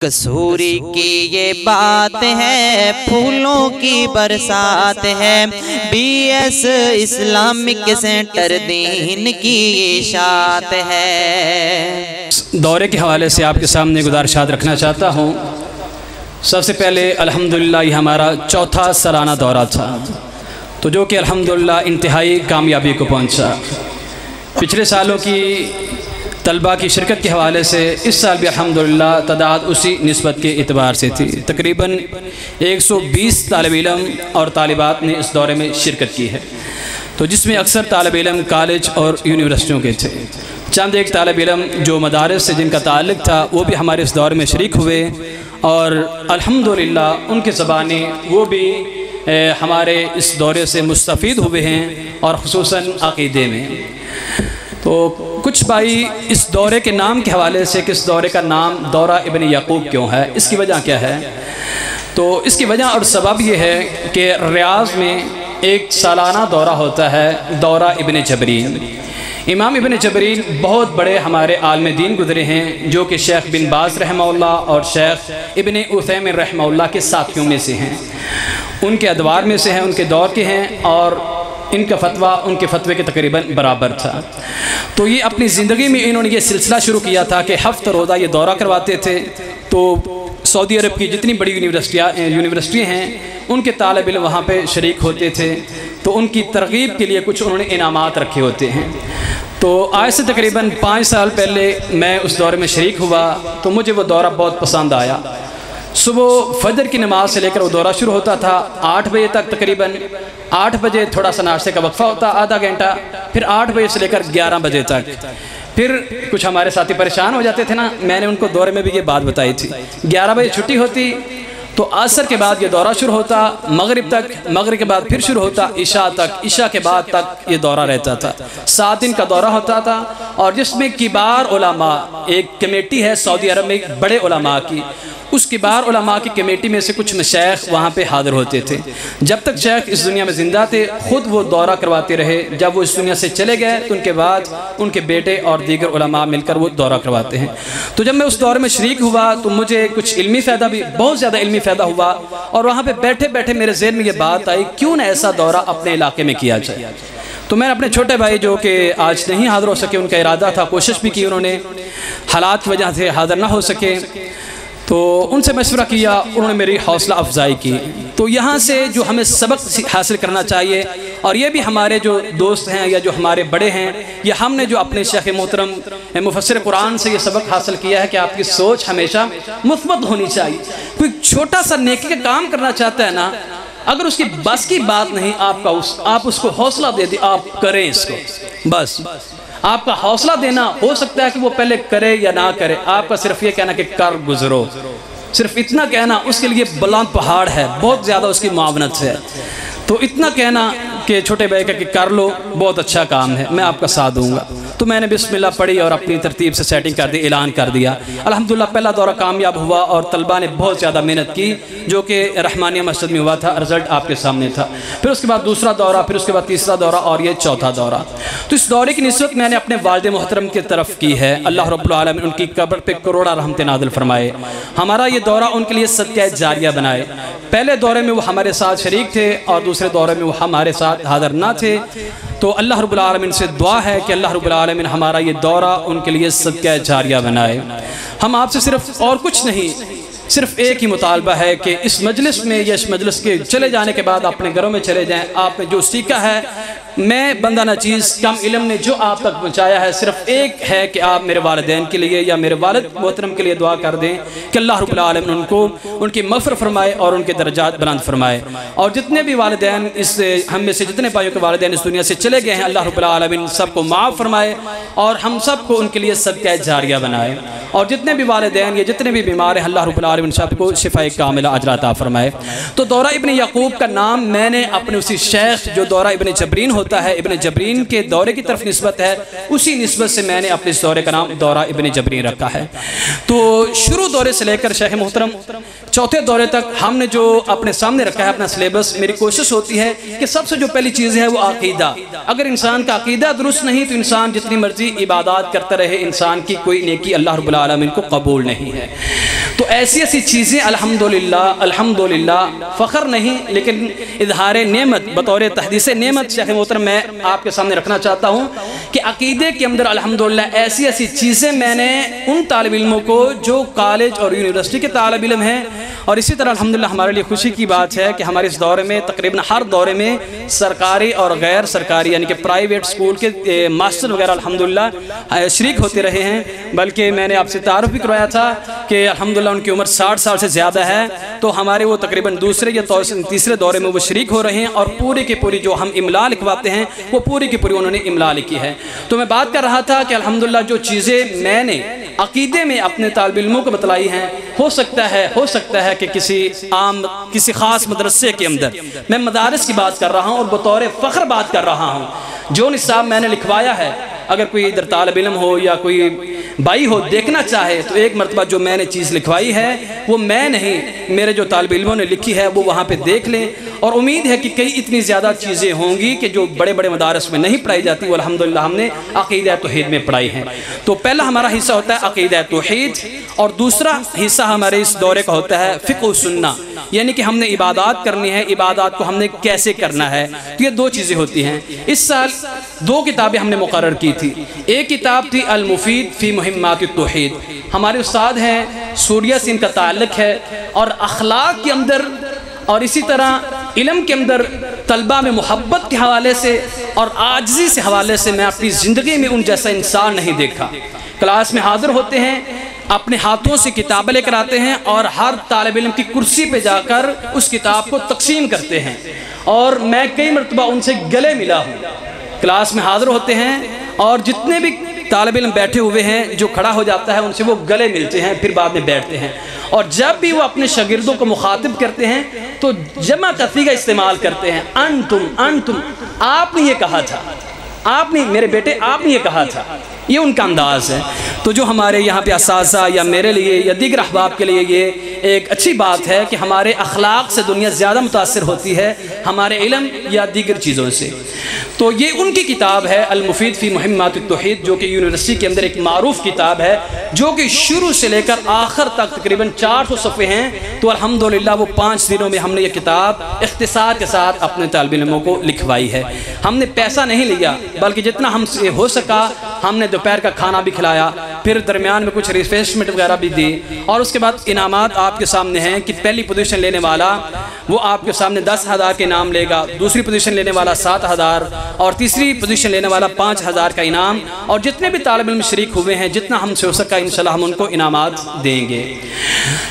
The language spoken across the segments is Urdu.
کسوری کی یہ بات ہے، پھولوں کی برسات ہے، بی ایس اسلامک سینٹر دین کی اشاعت ہے۔ دورے کے حوالے سے آپ کے سامنے گزارشات رکھنا چاہتا ہوں۔ سب سے پہلے الحمدللہ یہ ہمارا چوتھا سالانہ دورہ تھا، تو جو کہ الحمدللہ انتہائی کامیابی کو پہنچا۔ پچھلے سالوں کی طلبہ کی شرکت کے حوالے سے اس سال بھی الحمدللہ تعداد اسی نسبت کے اعتبار سے تھی۔ تقریباً 120 طالب علم اور طالبات نے اس دورے میں شرکت کی ہے، تو جس میں اکثر طالب علم کالج اور یونیورسٹیوں کے تھے۔ چند ایک طالب علم جو مدارس سے جن کا تعلق تھا وہ بھی ہمارے اس دورے میں شریک ہوئے، اور الحمدللہ ان کے زبانیں وہ بھی ہمارے اس دورے سے مستفید ہوئے ہیں، اور خصوصاً عقیدے میں۔ تو کچھ بھائی اس دورے کے نام کے حوالے سے کہ اس دورے کا نام دورہ ابن یعقوب کیوں ہے، اس کی وجہ کیا ہے؟ تو اس کی وجہ اور سبب یہ ہے کہ ریاض میں ایک سالانہ دورہ ہوتا ہے، دورہ ابن جبرین۔ امام ابن جبرین بہت بڑے ہمارے عالم دین گزرے ہیں، جو کہ شیخ بن باز رحمہ اللہ اور شیخ ابن عثیمین رحمہ اللہ کے ساتھیوں میں سے ہیں، ان کے ادوار میں سے ہیں، ان کے دور کے ہیں، اور ان کا فتویٰ ان کے فتوے کے تقریباً برابر تھا۔ تو یہ اپنی زندگی میں انہوں نے یہ سلسلہ شروع کیا تھا کہ ہفتہ روزہ یہ دورہ کرواتے تھے۔ تو سعودی عرب کی جتنی بڑی یونیورسٹیاں ہیں ان کے طالب علم وہاں پہ شریک ہوتے تھے، تو ان کی ترغیب کے لیے کچھ انہوں نے انعامات رکھے ہوتے ہیں۔ تو آج سے تقریباً 5 سال پہلے میں اس دورے میں شریک ہوا، تو مجھے وہ دورہ بہت پسند آیا۔ صبح فجر کی نماز سے لے کر وہ دورہ شروع ہوتا تھا 8 بجے تک، تقریباً 8 بجے تھوڑا سا ناشتے کا وقفہ ہوتا آدھا گھنٹہ، پھر 8 بجے سے لے کر 11 بجے تک۔ پھر کچھ ہمارے ساتھی پریشان ہو جاتے تھے نا، میں نے ان کو دورے میں بھی یہ بات بتائی تھی، 11 بجے چھٹی ہوتی تو عصر کے بعد یہ دورہ شروع ہوتا مغرب تک، مغرب کے بعد پھر شروع ہوتا عشاء تک، عشاء کے بعد تک یہ دورہ رہتا تھا۔ 7 دن کا دورہ ہوتا تھا، اور جس میں کبار علماء، ایک کمیٹی ہے سعودی عرب میں بڑے علماء کی، اس کبار علماء کی کمیٹی میں سے کچھ مشائخ وہاں پہ حاضر ہوتے تھے۔ جب تک شیخ اس دنیا میں زندہ تھے خود وہ دورہ کرواتے رہے، جب وہ اس دنیا سے چلے گئے تو ان کے بعد ان کے بیٹے اور دیگر علماء مل کر وہ دورہ کرواتے ہیں۔ تو جب میں اس دورے میں شریک ہوا تو مجھے کچھ علمی فائدہ بھی، بہت زیادہ علمی فائدہ ہوا، اور وہاں پہ بیٹھے بیٹھے میرے ذہن میں یہ بات آئی کیوں نہ ایسا دورہ اپنے علاقے میں کیا جائے۔ تو میں نے اپنے چھوٹے بھائی جو کہ آج نہیں حاضر ہو سکے، ان کا ارادہ تھا، کوشش بھی کی انہوں نے، حالات کی وجہ سے حاضر نہ ہو سکے، تو ان سے مشورہ کیا، انہوں نے میری حوصلہ افزائی کی۔ تو یہاں سے جو ہمیں سبق حاصل کرنا چاہیے، اور یہ بھی ہمارے جو دوست ہیں یا جو ہمارے بڑے ہیں، یہ ہم نے جو اپنے شیخ محترم مفسر قرآن سے یہ سبق حاصل کیا ہے کہ آپ کی سوچ ہمیشہ مثبت ہونی چاہیے۔ کوئی چھوٹا سا نیکی کا کام کرنا چاہتا ہے نا، اگر اس کی بس کی بات نہیں، آپ اس کو حوصلہ دے دیں، آپ کریں اس کو، بس آپ کا حوصلہ دینا، ہو سکتا ہے کہ وہ پہلے کرے یا نہ کرے، آپ کا صرف یہ کہنا کہ کر گزرو، صرف اتنا کہنا اس کے لیے بلند پہاڑ ہے، بہت زیادہ اس کی معاونت ہے۔ تو اتنا کہنا کہ چھوٹے بھائی کا کہ کر لو، بہت اچھا کام ہے، میں آپ کا ساتھ دوں گا۔ تو میں نے بسم اللہ پڑھی اور اپنی ترتیب سے سیٹنگ کر دی، اعلان کر دیا۔ الحمدللہ پہلا دورہ کامیاب ہوا، اور طلبہ نے بہت زیادہ محنت کی، جو کہ رحمانیہ مسجد میں ہوا تھا، رزلٹ آپ کے سامنے تھا۔ پھر اس کے بعد دوسرا دورہ، پھر اس کے بعد تیسرا دورہ، اور یہ چوتھا دورہ۔ تو اس دورے کی نسبت میں نے اپنے والد محترم کی طرف کی ہے، اللہ رب العالمین ان کی قبر پہ کروڑا رحمت نازل فرمائے، ہمارا یہ دورہ ان کے لیے صدقہ جاریہ بنائے۔ پہلے دورے میں وہ ہمارے ساتھ شریک تھے، اور دوسرے دورے میں وہ ہمارے ساتھ حاضر نہ تھے، تو اللہ رب العالمین سے دعا ہے کہ اللہ رب العالمین ہمارا یہ دورہ ان کے لیے صدقہ جاریہ بنائے۔ ہم آپ سے صرف اور کچھ نہیں، صرف ایک ہی مطالبہ ہے کہ اس مجلس میں یا اس مجلس کے چلے جانے کے بعد اپنے گھروں میں چلے جائیں، آپ نے جو سیکھا ہے، میں بندہ ناچیز کم علم نے جو آپ تک پہنچایا ہے، صرف ایک ہے کہ آپ میرے والدین کے لیے یا میرے والد محترم کے لیے دعا کر دیں کہ اللہ رب العالمین ان کو ان کی مغفرت فرمائے اور ان کے درجات بلند فرمائے۔ اور جتنے بھی والدین ہم میں سے جتنے بھائیوں کے والدین اس دنیا سے چلے گئے ہیں، اللہ رب العالمین سب کو معاف فرمائے، اور ہم سب کو ان کے لیے صدقہ جاریہ بنائے۔ اور جتنے بھی والدین یا جتنے بھی بیمار ہیں، اللہ رب العالمین سب کو شفاء کاملہ اجر عطا فرمائے۔ تو دورہ ابن یعقوب کا نام میں نے اپنے اسی شیخ جو دورہ ابن جبرین ہوتا ہے ابن جبرین کے دورے کی طرف نسبت ہے، اسی نسبت سے میں نے اپنے اس دورے کا نام دورہ ابن جبرین رکھا ہے۔ تو شروع دورے سے لے کر شیخ محترم چوتھے دورے تک ہم نے جو اپنے سامنے رکھا ہے اپنا سلیبس، میری کوشش ہوتی ہے کہ سب سے جو پہلی چیز ہے وہ عقیدہ۔ اگر انسان کا عقیدہ درست نہیں تو انسان جتنی مرضی عبادات کرتا رہے، انسان کی کوئی نیکی اللہ رب العالمین کو قبول نہیں ہے۔ تو ایسی ایسی چیزیں الحمدللہ فخر نہیں لیکن اظہار نعمت بطور تحدیث نعمت شیخ محترم میں آپ کے سامنے رکھنا چاہتا ہوں کہ عقیدے کے اندر الحمدللہ ایسی ایسی چیزیں میں نے ان طالب علموں کو جو کالج اور یونیورسٹی کے طالب علم ہیں، اور اسی طرح الحمدللہ ہمارے لیے خوشی کی بات ہے کہ ہمارے اس دورے میں تقریباً ہر دورے میں سرکاری اور غیر سرکاری یعنی کہ پرائیویٹ سکول کے ماسٹر وغیرہ الحمدللہ شریک ہوتے رہے ہیں، بلکہ میں نے آپ سے تعارف بھی کروایا تھا کہ الحمدللہ ان کی عمر 60 سال سے زیادہ ہے، تو ہمارے وہ تقریباً دوسرے یا تیسرے دورے میں وہ شریک ہو رہے ہیں، اور پوری کی پوری جو ہم املا لکھواتے ہیں وہ پوری کی پوری انہوں نے املا لکھی ہے۔ تو میں بات کر رہا تھا کہ الحمدللہ جو چیزیں میں نے عقیدے میں اپنے طالب علموں کو بتلائی ہیں، ہو سکتا ہے کہ کسی خاص مدرسے کے اندر، میں مدارس کی بات کر رہا ہوں اور بطور فخر بات کر رہا ہوں، جو نصاب میں نے لکھوایا ہے اگر کوئی ادھر طالب علم ہو یا کوئی بھائی ہو دیکھنا چاہے تو ایک مرتبہ جو میں نے چیز لکھوائی ہے وہ میں نہیں، میرے جو طالب علموں نے لکھی ہے وہ وہاں پہ دیکھ لیں، اور امید ہے کہ کئی اتنی زیادہ چیزیں ہوں گی کہ جو بڑے بڑے مدارس میں نہیں پڑھائی جاتی، وہ الحمدللہ ہم نے عقیدہ توحید میں پڑھائی ہیں۔ تو پہلا ہمارا حصہ ہوتا ہے عقیدہ توحید، اور دوسرا حصہ ہمارے اس دورے کا ہوتا ہے فقہ و سنہ، یعنی کہ ہم نے عبادات کرنی ہے، عبادات کو ہم نے کیسے کرنا ہے۔ تو یہ دو چیزیں ہوتی ہیں۔ اس سال دو کتابیں ہم نے مقرر کی تھی، ایک کتاب تھی المفید فی مہمات التوحید، ہمارے استاد ہیں سوریہ سے ان کا تعلق ہے، اور اخلاق کے اندر اور اسی طرح علم کے اندر طلبہ میں محبت کے حوالے سے اور عاجزی سے حوالے سے میں اپنی زندگی میں ان جیسا انسان نہیں دیکھا۔ کلاس میں حاضر ہوتے ہیں، اپنے ہاتھوں سے کتابیں لے کر آتے ہیں اور ہر طالب علم کی کرسی پہ جا کر اس کتاب کو تقسیم کرتے ہیں، اور میں کئی مرتبہ ان سے گلے ملا ہوں۔ کلاس میں حاضر ہوتے ہیں اور جتنے بھی طالب علم بیٹھے ہوئے ہیں جو کھڑا ہو جاتا ہے ان سے وہ گلے ملتے ہیں، پھر بعد میں بیٹھتے ہیں، اور جب بھی وہ اپنے شاگردوں کو مخاطب کرتے ہیں تو جمع کثی کا استعمال کرتے ہیں، انتم آپ نے یہ کہا تھا، آپ نے میرے بیٹے آپ نے یہ کہا تھا، یہ ان کا انداز ہے۔ تو جو ہمارے یہاں پہ اساتذہ یا میرے لیے یا دیگر احباب کے لیے یہ ایک اچھی بات ہے کہ ہمارے اخلاق سے دنیا زیادہ متاثر ہوتی ہے ہمارے علم یا دیگر چیزوں سے۔ تو یہ ان کی کتاب ہے المفید فی مہمات التوحید، جو کہ یونیورسٹی کے اندر ایک معروف کتاب ہے، جو کہ شروع سے لے کر آخر تک تقریباً 400 صفحے ہیں۔ تو الحمدللہ وہ 5 دنوں میں ہم نے یہ کتاب اختصار کے ساتھ اپنے طالب علموں کو لکھوائی ہے۔ ہم نے پیسہ نہیں لیا، بلکہ جتنا ہم سے ہو سکا ہم نے دوپہر کا کھانا بھی کھلایا، پھر درمیان میں کچھ ریفریشمنٹ وغیرہ بھی دی، اور اس کے بعد انعامات آپ کے سامنے ہیں کہ پہلی پوزیشن لینے والا وہ آپ کے سامنے 10,000 کے انعام لے گا، دوسری پوزیشن لینے والا 7,000، اور تیسری پوزیشن لینے والا 5,000 کا انعام، اور جتنے بھی طالب علم شریک ہوئے ہیں جتنا ہم سے ہو سکا انشاءاللہ ہم ان کو انعامات دیں گے۔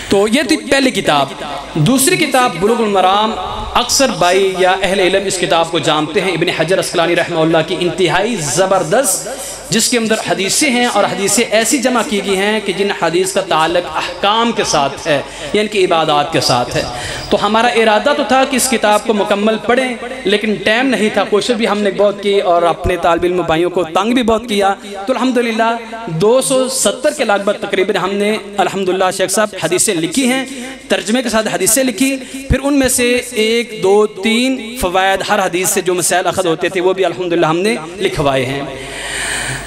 تو یہ تھی پہلی کتاب۔ دوسری کتاب بلوغ المرام، اکثر بھائی یا اہل علم اس کتاب کو جانتے ہیں، ابن حجر اسقلانی رحمہ اللہ کی انتہائی زبردست، جس کے اندر حدیثیں ہیں اور حدیثیں ایسی جمع کی گئی ہیں کہ جن حدیث کا تعلق احکام کے ساتھ ہے، یعنی کہ عبادات کے ساتھ ہے۔ تو ہمارا ارادہ تو تھا کہ اس کتاب کو مکمل پڑھیں، لیکن ٹائم نہیں تھا، کوشش بھی ہم نے بہت کی اور اپنے طالب علم بھائیوں کو تنگ بھی بہت کیا۔ تو الحمدللہ 270 کے لگ بھگ تقریباً ہم نے الحمدللہ شیخ صاحب حدیثیں لکھی ہیں، ترجمے کے ساتھ حدیثیں لکھی، پھر ان میں سے 1 2 3 فوائد ہر حدیث سے جو مسائل اخذ ہوتے تھے وہ بھی الحمدللہ ہم نے لکھوائے ہیں۔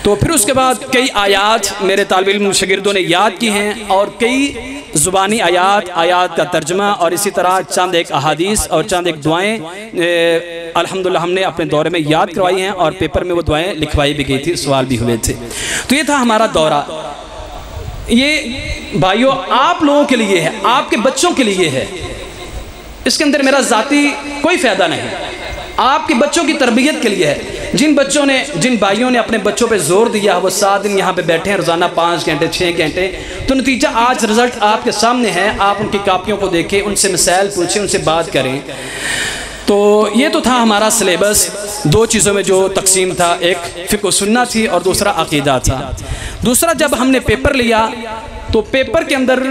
تو پھر اس کے بعد کئی آیات میرے طالب علم شاگردوں نے یاد کی ہیں، اور کئی زبانی آیات کا ترجمہ، اور اسی طرح چند ایک احادیث اور چند ایک دعائیں الحمدللہ ہم نے اپنے دورے میں یاد کروائی ہیں، اور پیپر میں وہ دعائیں لکھوائی بھی گئی تھی، سوال بھی ہوئے تھے۔ تو یہ تھا ہمارا دورہ۔ یہ بھائیوں آپ لوگوں کے لیے ہے، آپ کے بچوں کے لیے ہے، اس کے اندر میرا ذاتی کوئی فائدہ نہیں، آپ کے بچوں کی تربیت کے لیے ہے۔ جن بھائیوں نے اپنے بچوں پہ زور دیا وہ 7 دن یہاں پہ بیٹھے ہیں، روزانہ 5 گھنٹے 6 گھنٹے، تو نتیجہ آج رزلٹ آپ کے سامنے ہے، آپ ان کی کاپیوں کو دیکھیں، ان سے مسائل پوچھیں، ان سے بات کریں۔ تو یہ تو تھا ہمارا سلیبس، 2 چیزوں میں جو تقسیم تھا، ایک فقہ و سنہ تھی اور دوسرا عقیدہ تھا۔ دوسرا جب ہم نے پیپر لیا تو پیپر کے اندر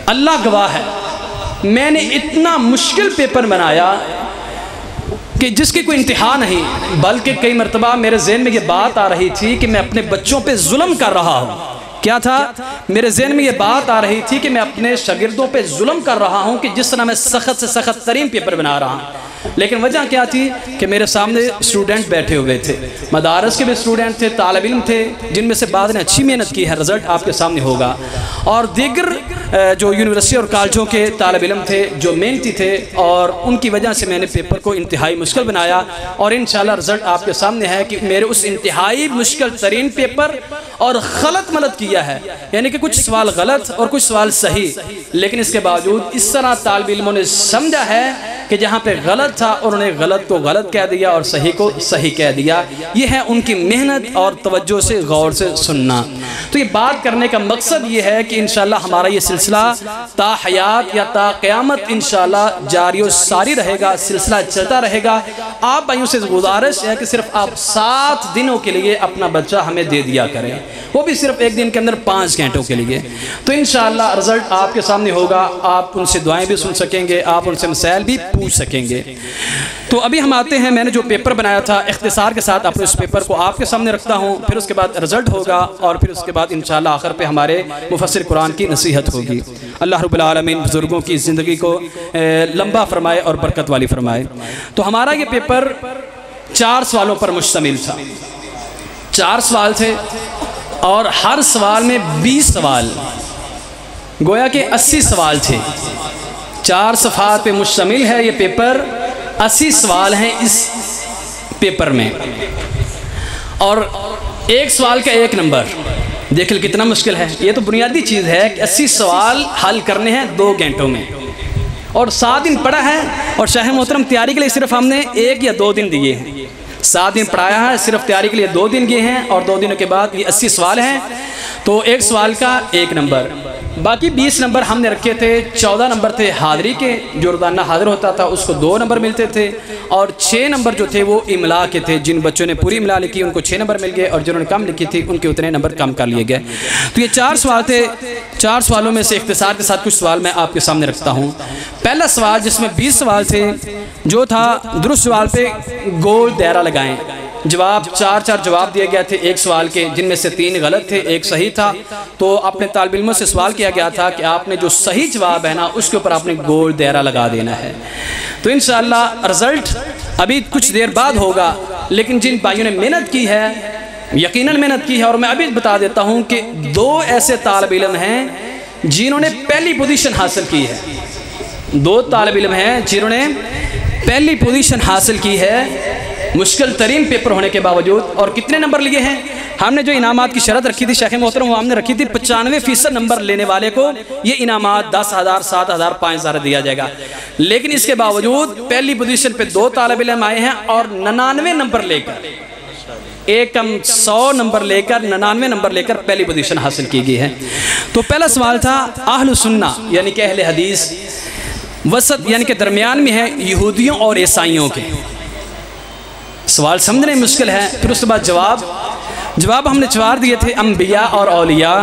اللہ گواہ ہے میں نے اتنا مشکل پیپر بنایا کہ جس کی کوئی انتہا نہیں، بلکہ کئی مرتبہ میرے ذہن میں یہ بات آ رہی تھی کہ میں اپنے بچوں پہ ظلم کر رہا ہوں۔ کیا تھا؟ میرے ذہن میں یہ بات آ رہی تھی کہ میں اپنے شاگردوں پہ ظلم کر رہا ہوں کہ جس طرح میں سخت سے سخت ترین پیپر بنا رہا ہوں۔ لیکن وجہ کیا تھی کہ میرے سامنے اسٹوڈنٹ بیٹھے ہوئے تھے، مدارس کے بھی اسٹوڈنٹ تھے، طالب علم تھے، جن میں سے بعض نے اچھی محنت کی ہے، رزلٹ آپ کے سامنے ہوگا، اور دیگر جو یونیورسٹی اور کالجوں کے طالب علم تھے جو محنتی تھے، اور ان کی وجہ سے میں نے پیپر کو انتہائی مشکل بنایا، اور انشاءاللہ رزلٹ آپ کے سامنے ہے کہ میرے اس انتہائی مشکل ترین پیپر اور غلط ملت کیا ہے، یعنی کہ کچھ سوال غلط اور کچھ سوال صحیح، لیکن اس کے باوجود اس طرح طالب علموں نے سمجھا ہے کہ جہاں پہ غلط تھا انہوں نے غلط کو غلط کہہ دیا اور صحیح کو صحیح کہہ دیا۔ یہ ہے ان کی محنت اور توجہ سے غور سے سننا۔ تو یہ بات کرنے کا مقصد یہ ہے کہ انشاءاللہ ہمارا یہ سلسلہ تا حیات یا تا قیامت انشاءاللہ جاری و ساری رہے گا، سلسلہ چلتا رہے گا۔ آپ بھائیوں سے گزارش ہے کہ صرف آپ 7 دنوں کے لیے اپنا بچہ ہمیں دے دیا کریں، وہ بھی صرف ایک دن کے اندر 5 گھنٹوں کے لیے، تو انشاءاللہ رزلٹ آپ کے سامنے ہوگا، آپ ان سے دعائیں بھی سن سکیں گے، آپ ان سے مسائل بھی پوچھ سکیں گے۔ تو ابھی ہم آتے ہیں، میں نے جو پیپر بنایا تھا اختصار کے ساتھ اپنے اس پیپر کو آپ کے سامنے رکھتا ہوں، پھر اس کے بعد رزلٹ ہوگا، اور پھر اس کے بعد انشاءاللہ آخر پہ ہمارے مفسر قرآن کی نصیحت ہوگی۔ اللہ رب العالمین بزرگوں کی زندگی کو لمبا فرمائے اور برکت والی فرمائے۔ تو ہمارا یہ پیپر 4 سوالوں پر مشتمل تھا، 4 سوال تھے، اور ہر سوال میں 20 سوال، گویا کہ 80 سوال تھے۔ 4 صفحات پہ مشتمل ہے یہ پیپر، 80 سوال ہیں اس پیپر میں، اور ایک سوال کا 1 نمبر۔ دیکھیں کتنا مشکل ہے، یہ تو بنیادی چیز ہے کہ 80 سوال حل کرنے ہیں 2 گھنٹوں میں، اور 7 دن پڑھا ہے، اور شاہ محترم تیاری کے لیے صرف ہم نے 1 یا 2 دن دیے ہیں، 7 دن پڑھایا ہے، صرف تیاری کے لیے 2 دن گئے ہیں، اور 2 دنوں کے بعد یہ 80 سوال ہیں، تو ایک سوال کا 1 نمبر۔ باقی 20 نمبر ہم نے رکھے تھے، 14 نمبر تھے حاضری کے، جو روزانہ حاضر ہوتا تھا اس کو 2 نمبر ملتے تھے، اور 6 نمبر جو تھے وہ املا کے تھے، جن بچوں نے پوری املا لکھی ان کو 6 نمبر مل گئے، اور جنہوں نے کم لکھی تھی ان کے اتنے نمبر کم کر لیے گئے۔ تو یہ 4 سوال تھے، 4 سوالوں میں سے اختصار کے ساتھ کچھ سوال میں آپ کے سامنے رکھتا ہوں۔ پہلا سوال جس میں 20 سوال تھے، جو تھا درست سوال پہ گول دائرہ لگائیں، جواب 4 جواب دیے گئے تھے ایک سوال کے، جن میں سے 3 غلط تھے، 1 صحیح تھا۔ تو اپنے طالب علموں سے سوال کیا گیا تھا کہ آپ نے جو صحیح جواب ہے نا اس کے اوپر آپ نے گول دائرہ لگا دینا ہے۔ تو انشاءاللہ رزلٹ ابھی کچھ دیر بعد ہوگا، لیکن جن بھائیوں نے محنت کی ہے، یقیناً محنت کی ہے، اور میں ابھی بتا دیتا ہوں کہ 2 ایسے طالب علم ہیں جنہوں نے پہلی پوزیشن حاصل کی ہے، 2 طالب علم ہیں جنہوں نے پہلی پوزیشن حاصل کی ہے مشکل ترین پیپر ہونے کے باوجود، اور کتنے نمبر لیے ہیں؟ ہم نے جو انعامات کی شرط رکھی تھی شیخ محترم، وہ ہم نے رکھی تھی 95% نمبر لینے والے کو یہ انعامات 10,000 7,000 5,000 دیا جائے گا، لیکن اس کے باوجود پہلی پوزیشن پہ 2 طالب علم آئے ہیں، اور 99 نمبر لے کر، ایک کم 100 نمبر لے کر 99 نمبر لے کر پہلی پوزیشن حاصل کی گئی ہے۔ تو پہلا سوال تھا اہل سنہ یعنی کہ اہل حدیث، وسط یعنی کہ درمیان میں ہے یہودیوں اور عیسائیوں کے۔ سوال سمجھنے مشکل ہے، پھر اس کے بعد جواب ہم نے 4 دیے تھے، انبیاء اور اولیاء،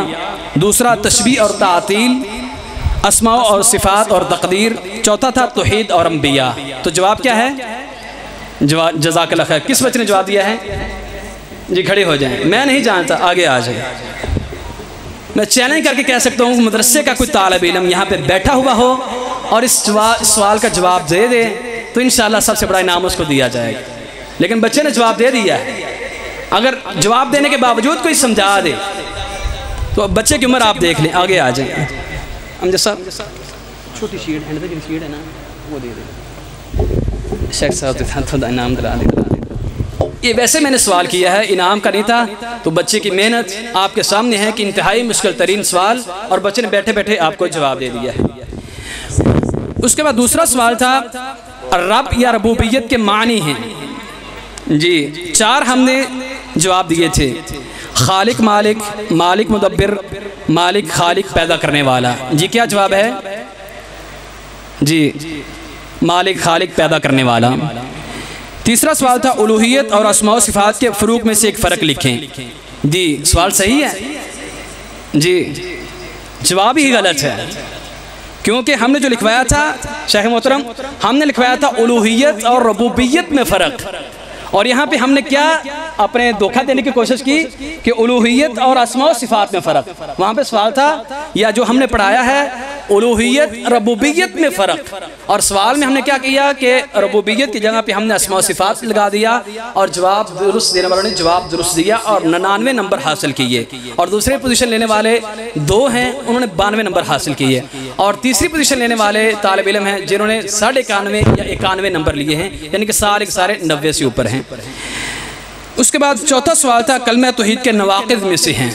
دوسرا تشبیہ اور تعطیل، اسماء اور صفات اور تقدیر، چوتھا تھا توحید اور انبیاء۔ تو جواب کیا ہے؟ جزاک اللہ خیر، کس بچے نے جواب دیا ہے؟ جی کھڑے ہو جائیں، میں نہیں جانتا، آگے آ جائیں۔ میں چیلنج کر کے کہہ سکتا ہوں کہ مدرسے کا کوئی طالب علم یہاں پہ بیٹھا ہوا ہو اور اس سوال کا جواب دے دے تو انشاءاللہ سب سے بڑا انعام اس کو دیا جائے گا، لیکن بچے نے جواب دے دیا ہے۔ اگر جواب دینے کے باوجود کوئی سمجھا دے تو بچے کی عمر آپ دیکھ لیں، آگے آ جائیں۔ امجد صاحب چھوٹی شیٹ ہے نا وہ دے دیں، شیخ صاحب تھوڑا انعام دلا دیں۔ یہ ویسے میں نے سوال کیا ہے، انعام کا نہیں تھا، تو بچے کی محنت آپ کے سامنے ہے کہ انتہائی مشکل ترین سوال، اور بچے نے بیٹھے بیٹھے آپ کو جواب دے دیا ہے۔ اس کے بعد دوسرا سوال تھا رب یا ربوبیت کے معنی ہیں، جی 4 ہم نے جواب دیے تھے، خالق مالک، مالک مدبر، مالک خالق پیدا کرنے والا۔ جی کیا جواب ہے؟ جی مالک خالق پیدا کرنے والا۔ تیسرا سوال تھا الوہیت اور اسماء و صفات کے فروق میں سے ایک فرق لکھیں۔ جی سوال صحیح ہے؟ جی جواب ہی غلط ہے، کیونکہ ہم نے جو لکھوایا تھا شیخ محترم، ہم نے لکھوایا تھا الوہیت اور ربوبیت میں فرق، اور یہاں پہ ہم نے کیا اپنے دھوکہ دینے کی کوشش کی کہ الوہیت اور اسماء و صفات میں فرق۔ وہاں پہ سوال تھا یا جو ہم نے پڑھایا ہے الوہیت ربوبیت میں فرق، اور سوال میں ہم نے کیا کیا کہ ربوبیت کی جگہ پہ ہم نے اسماء و صفات لگا دیا، اور جواب درست دینے والوں نے جواب درست دیا اور 99 نمبر حاصل کیے، اور دوسرے پوزیشن لینے والے 2 ہیں، انہوں نے 92 نمبر حاصل کیے، اور تیسری پوزیشن لینے والے طالب علم ہیں جنہوں نے 91.5 یا 91 نمبر لیے ہیں، یعنی کہ سارے 90 سے اوپر ہیں۔ اس کے بعد چوتھا سوال تھا کلمہ توحید کے نواقض میں سے ہیں۔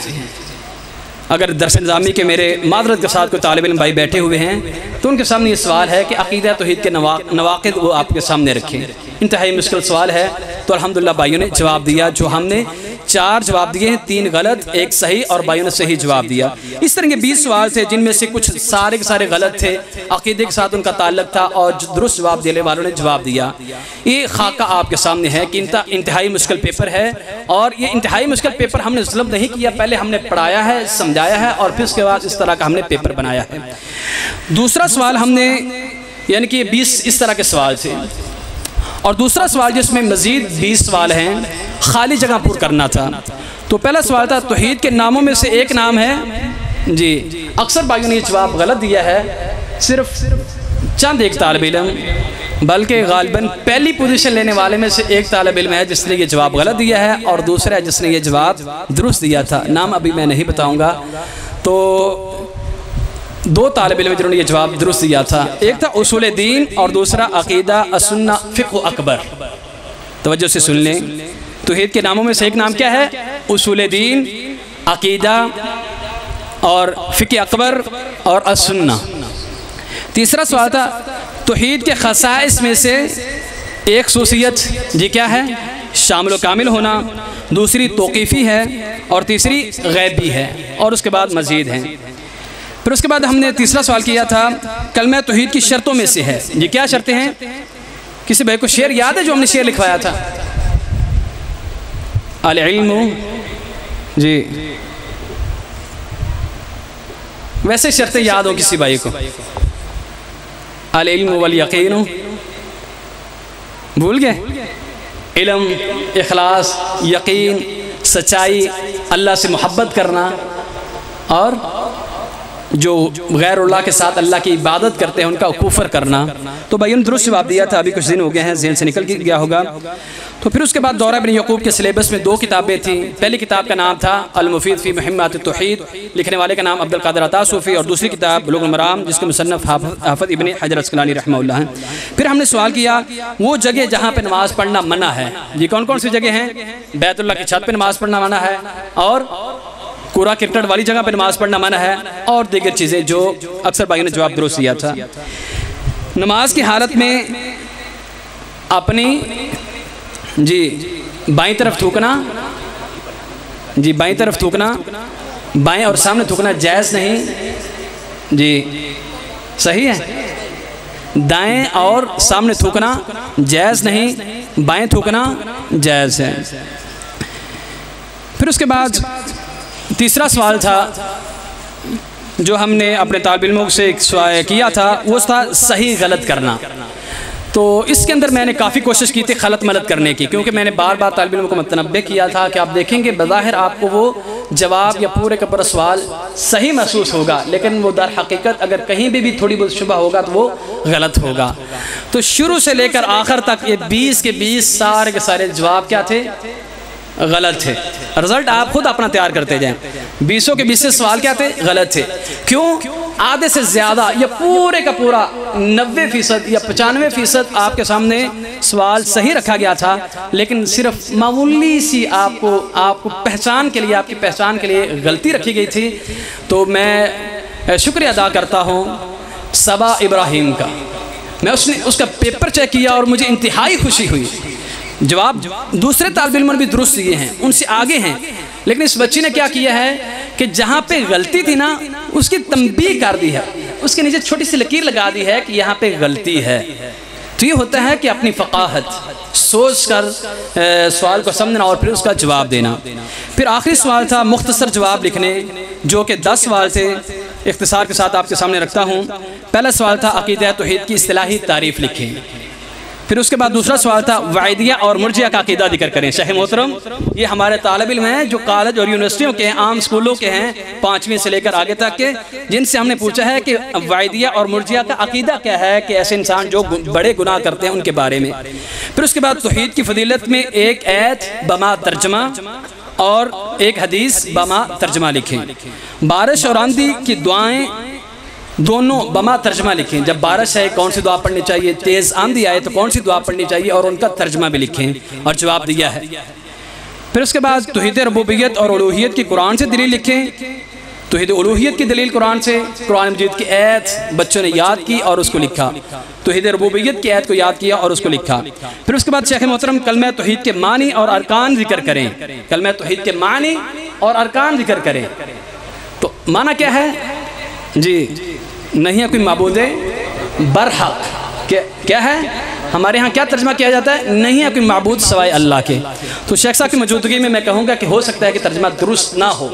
اگر درس نظامی کے میرے معذرت کے ساتھ کوئی طالب علم بھائی بیٹھے ہوئے ہیں تو ان کے سامنے یہ سوال ہے کہ عقیدہ توحید کے نواقض وہ آپ کے سامنے رکھیں۔ انتہائی مشکل سوال ہے، تو الحمدللہ بھائیوں نے جواب دیا، جو ہم نے 4 جواب دیے ہیں، 3 غلط 1 صحیح، اور بھائیوں نے صحیح جواب دیا۔ اس طرح کے 20 سوال تھے جن میں سے کچھ سارے کے سارے غلط تھے، عقیدے کے ساتھ ان کا تعلق تھا، اور درست جواب دینے والوں نے جواب دیا۔ یہ خاکہ آپ کے سامنے ہے کہ انتہائی مشکل پیپر ہے، اور یہ انتہائی مشکل پیپر ہم نے ظلم نہیں کیا، پہلے ہم نے پڑھایا ہے، سمجھایا ہے، اور پھر اس کے بعد اس طرح کا ہم نے پیپر بنایا ہے۔ دوسرا سوال ہم نے یعنی کہ 20 اس طرح کے سوال تھے، اور دوسرا سوال جس میں مزید 20 سوال ہیں خالی جگہ پر کرنا تھا۔ تو پہلا سوال تھا توحید کے ناموں میں سے ایک نام ہے جی، اکثر بھائیوں نے یہ جواب غلط دیا ہے، صرف چند ایک طالب علم، بلکہ غالباً پہلی پوزیشن لینے والے میں سے ایک طالب علم ہے جس نے یہ جواب غلط دیا ہے، اور دوسرا ہے جس نے یہ جواب درست دیا تھا، نام ابھی میں نہیں بتاؤں گا۔ تو 2 طالب علم جنہوں نے یہ جواب درست دیا تھا، ایک تھا اصول دین اور دوسرا عقیدہ السنہ فقہ اکبر۔ توجہ سے سن لیں، توحید کے ناموں میں سے ایک نام کیا ہے؟ اصول دین، عقیدہ اور فقہ اکبر اور السنہ۔ تیسرا سوال تھا توحید کے خصائص میں سے ایک خصوصیت جی کیا ہے؟ شامل و کامل ہونا، دوسری توقیفی ہے، اور تیسری غیبی ہے، اور اس کے بعد مزید ہیں۔ پھر اس کے بعد ہم نے تیسرا سوال کیا تھا کلمہ توحید کی شرطوں میں سے ہے، یہ کیا شرطیں ہیں؟ کسی بھائی کو شعر یاد ہے جو ہم نے شعر لکھوایا تھا؟ العلم جی، ویسے شرطیں یاد ہو کسی بھائی کو؟ العلم والیقین، بھول گئے؟ علم، اخلاص، یقین، سچائی، اللہ سے محبت کرنا، اور جو غیر اللہ کے ساتھ اللہ کی عبادت کرتے ہیں ان کا کفر کرنا۔ تو بھائیوں نے درست جواب دیا تھا، ابھی کچھ دن ہو گئے ہیں، ذہن سے نکل گیا ہوگا۔ تو پھر اس کے بعد دورہ ابن یعقوب کے سلیبس میں 2 کتابیں تھیں۔ پہلی کتاب کا نام تھا المفید فی مہمات التوحید، لکھنے والے کا نام عبدالقادر عطا صوفی، اور دوسری کتاب بلوغ المرام جس کے مصنف حافظ ابن حجر عسقلانی رحمہ اللہ ہیں۔ پھر ہم نے سوال کیا وہ جگہ جہاں پہ نماز پڑھنا منع ہے، یہ کون کون سی جگہ ہیں؟ بیت اللہ کی چھت پہ نماز پڑھنا منع ہے، اور کوڑا کرکٹ والی جگہ پہ نماز پڑھنا منع ہے، اور دیگر چیزیں جو اکثر بھائیوں نے جواب درست دیا تھا۔ نماز کی حالت میں اپنی جی بائیں طرف تھوکنا، جی بائیں طرف تھوکنا، بائیں اور سامنے تھوکنا جائز نہیں جی، صحیح ہے؟ دائیں اور سامنے تھوکنا جائز نہیں، بائیں تھوکنا جائز ہے۔ پھر اس کے بعد تیسرا سوال تھا جو ہم نے اپنے طالب علموں سے ایک سوال کیا تھا، وہ تھا صحیح غلط کرنا۔ تو اس کے اندر میں نے کافی کوشش کی تھی غلط ملت کرنے کی، کیونکہ میں نے بار بار طالب علموں کو متنبہ کیا تھا کہ آپ دیکھیں گے بظاہر آپ کو وہ جواب یا پورے کا پورا سوال صحیح محسوس ہوگا، لیکن وہ در حقیقت اگر کہیں بھی تھوڑی بہت شبہ ہوگا تو وہ غلط ہوگا۔ تو شروع سے لے کر آخر تک یہ 20 کے 20 سارے کے سارے جواب کیا تھے؟ غلط تھے۔ رزلٹ آپ خود اپنا تیار کرتے جائیں۔ 20 کے 20 سوال کیا تھے؟ غلط تھے۔ کیوں؟ آدھے سے زیادہ یا پورے کا پورا 90% یا 95% آپ کے سامنے سوال صحیح رکھا گیا تھا، لیکن صرف معمولی سی آپ کو پہچان کے لیے، آپ کی پہچان کے لیے غلطی رکھی گئی تھی۔ تو میں شکریہ ادا کرتا ہوں صبا ابراہیم کا، میں اس کا پیپر چیک کیا اور مجھے انتہائی خوشی ہوئی۔ جواب دوسرے طالب علموں نے بھی درست دیے ہیں، ان سے آگے ہیں، لیکن اس بچی نے کیا کیا ہے کہ جہاں پہ غلطی تھی نا اس کی تنبیہ کر دی ہے، اس کے نیچے چھوٹی سی لکیر لگا دی ہے کہ یہاں پہ غلطی ہے۔ تو یہ ہوتا ہے کہ اپنی فقاہت سوچ کر سوال کو سمجھنا اور پھر اس کا جواب دینا۔ پھر آخری سوال تھا مختصر جواب لکھنے، جو کہ 10 سوال تھے، اختصار کے ساتھ آپ کے سامنے رکھتا ہوں۔ پہلا سوال تھا عقیدہ توحید کی اصطلاحی تعریف لکھیں۔ پھر اس کے بعد دوسرا سوال تھا وعیدیہ اور مرجیہ کا عقیدہ ذکر کریں۔ شیخ محترم، یہ ہمارے طالب علم ہیں جو کالج اور یونیورسٹیوں کے ہیں، عام اسکولوں کے ہیں، 5ویں سے لے کر آگے تک کے، جن سے ہم نے پوچھا ہے کہ وعیدیہ اور مرجیہ کا عقیدہ کیا ہے، کہ ایسے انسان جو بڑے گناہ کرتے ہیں ان کے بارے میں۔ پھر اس کے بعد توحید کی فضیلت میں ایک آیت بما ترجمہ اور ایک حدیث بما ترجمہ لکھیں۔ بارش اور آندھی کی دعائیں دونوں بما ترجمہ لکھیں۔ جب بارش ہے کون سی دعا پڑھنی چاہیے، تیز آندھی آئے تو کون سی دعا پڑھنی چاہیے، اور ان کا ترجمہ بھی لکھیں، اور جواب دیا ہے۔ پھر اس کے بعد توحید ربوبیت اور الوہیت کی قرآن سے دلیل لکھیں۔ توحید الوہیت کی دلیل قرآن سے، قرآن مجید کی آیت بچوں نے یاد کی اور اس کو لکھا، توحید ربوبیت کی آیت کو یاد کیا اور اس کو لکھا۔ پھر اس کے بعد شیخ محترم کلمہ توحید کے معنی اور ارکان ذکر کریں۔ کلمہ توحید کے معنی اور ارکان ذکر کریں۔ تو معنی کیا ہے؟ جی، نہیں ہے کوئی معبود برحق۔ کیا ہے؟ ہمارے ہاں کیا ترجمہ کیا جاتا ہے؟ نہیں ہے کوئی معبود سوائے اللہ کے۔ تو شیخ صاحب کی موجودگی میں میں کہوں گا کہ ہو سکتا ہے کہ ترجمہ درست نہ ہو،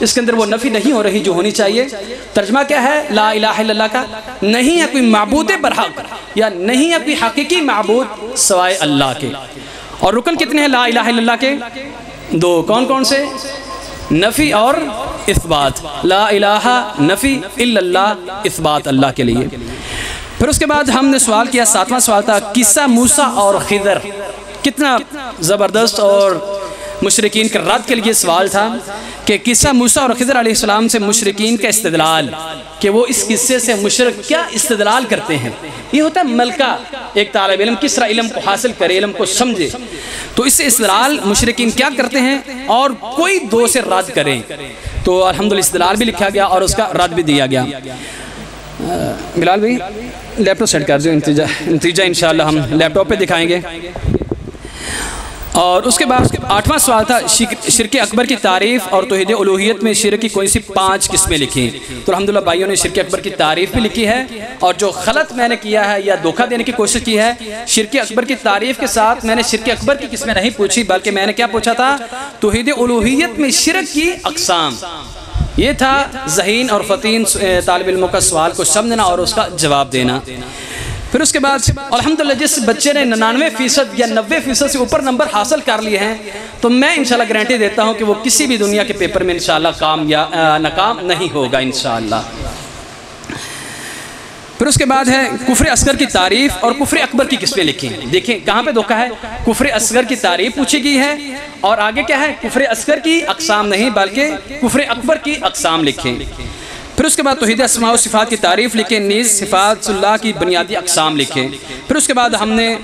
اس کے اندر وہ نفی نہیں ہو رہی جو ہونی چاہیے۔ ترجمہ کیا ہے لا الہ الا اللہ کا؟ نہیں ہے کوئی معبود برحق، یا نہیں ہے کوئی حقیقی معبود سوائے اللہ کے۔ اور رکن کتنے ہیں لا الہ الا اللہ کے؟ 2۔ کون کون سے؟ نفی اور اثبات۔ لا الہ نفی، الا اللہ اثبات اللہ کے لیے۔ پھر اس کے بعد ہم نے سوال کیا، 7واں سوال تھا قصہ موسیٰ اور خضر۔ کتنا زبردست اور مشرکین کے رد کے لیے سوال تھا کہ قصہ موسیٰ اور خضر علیہ السلام سے مشرکین کا استدلال، کہ وہ اس قصے سے مشرک کیا استدلال کرتے ہیں۔ یہ ہوتا ہے ملکہ، ایک طالب علم کس طرح علم کو حاصل کرے، علم کو سمجھے، تو اس سے استدلال مشرکین کیا کرتے ہیں اور کوئی 2 سے رد کریں۔ تو الحمدللہ استدلال بھی لکھا گیا اور اس کا رد بھی دیا گیا۔ بلال بھائی لیپ ٹاپ سیٹ کر دیں، نتیجہ انشاءاللہ ہم لیپ ٹاپ پہ دکھائیں گے۔ اور اس کے بعد 8واں سوال تھا شرک اکبر کی تعریف اور توحید الوہیت میں شرک کی کوئی سی 5 قسمیں لکھیں۔ تو الحمدللہ بھائیوں نے شرک اکبر کی تعریف بھی لکھی ہے، اور جو غلط میں نے کیا ہے یا دھوکہ دینے کی کوشش کی ہے، شرک اکبر کی تعریف کے ساتھ میں نے شرک اکبر کی قسمیں نہیں پوچھی، بلکہ میں نے کیا پوچھا تھا؟ توحید الوہیت میں شرک کی اقسام۔ یہ تھا ذہین اور فطین طالب علموں کا سوال کو سمجھنا اور اس کا جواب دینا۔ پھر اس کے بعد الحمدللہ جس بچے نے 99% یا 90% سے اوپر نمبر حاصل کر لیے ہیں، تو میں انشاءاللہ گارنٹی دیتا ہوں کہ وہ کسی بھی دنیا کے پیپر میں انشاءاللہ ناکام نہیں ہوگا انشاءاللہ۔ پھر اس کے بعد ہے کفر اصغر کی تعریف اور کفر اکبر کی قسمیں لکھیں۔ دیکھیں کہاں پہ دھوکہ ہے، کفر اصغر کی تعریف پوچھی گئی ہے، اور آگے کیا ہے، کفر اصغر کی اقسام نہیں بلکہ کفر اکبر کی اقسام لکھیں۔ پھر اس کے بعد توحید اسماء و صفات کی تعریف لکھیں، نیز صفات اللہ کی بنیادی اقسام لکھیں۔ پھر اس کے بعد ہم نے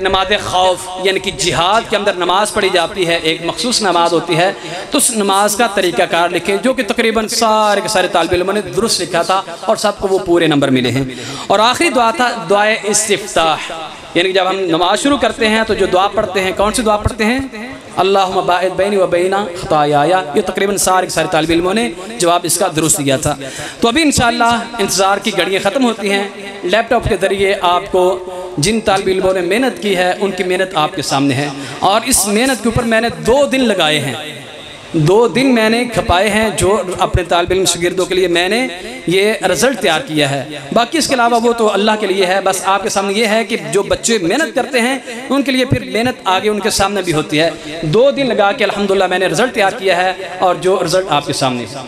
نماز خوف یعنی کہ جہاد کے اندر نماز پڑھی جاتی ہے، ایک مخصوص نماز ہوتی ہے، تو اس نماز کا طریقہ کار لکھیں، جو کہ تقریباً سارے کے سارے طالب علموں نے درست لکھا تھا اور سب کو وہ پورے نمبر ملے ہیں۔ اور آخری دعا تھا دعائے استفتاح، یعنی جب ہم نماز شروع کرتے ہیں تو جو دعا پڑھتے ہیں، کون سی دعا پڑھتے ہیں؟ اللہم باعد بینی و بین خطایایا۔ یہ تقریباً سارے طالب علموں نے جواب اس کا درست دیا تھا۔ تو ابھی انشاءاللہ انتظار کی گھڑیاں ختم ہوتی ہیں، لیپ ٹاپ کے ذریعے آپ کو جن طالب علموں نے محنت کی ہے ان کی محنت آپ کے سامنے ہے، اور اس محنت کے اوپر میں نے 2 دن لگائے ہیں، 2 دن میں نے کھپائے ہیں، جو اپنے طالب علم شاگردوں کے لیے میں نے یہ رزلٹ تیار کیا ہے۔ باقی اس کے علاوہ وہ تو اللہ کے لیے ہے، بس آپ کے سامنے یہ ہے کہ جو بچے محنت کرتے ہیں ان کے لیے پھر محنت آگے ان کے سامنے بھی ہوتی ہے۔ 2 دن لگا کے الحمدللہ میں نے رزلٹ تیار کیا ہے، اور جو رزلٹ آپ کے سامنے ہے۔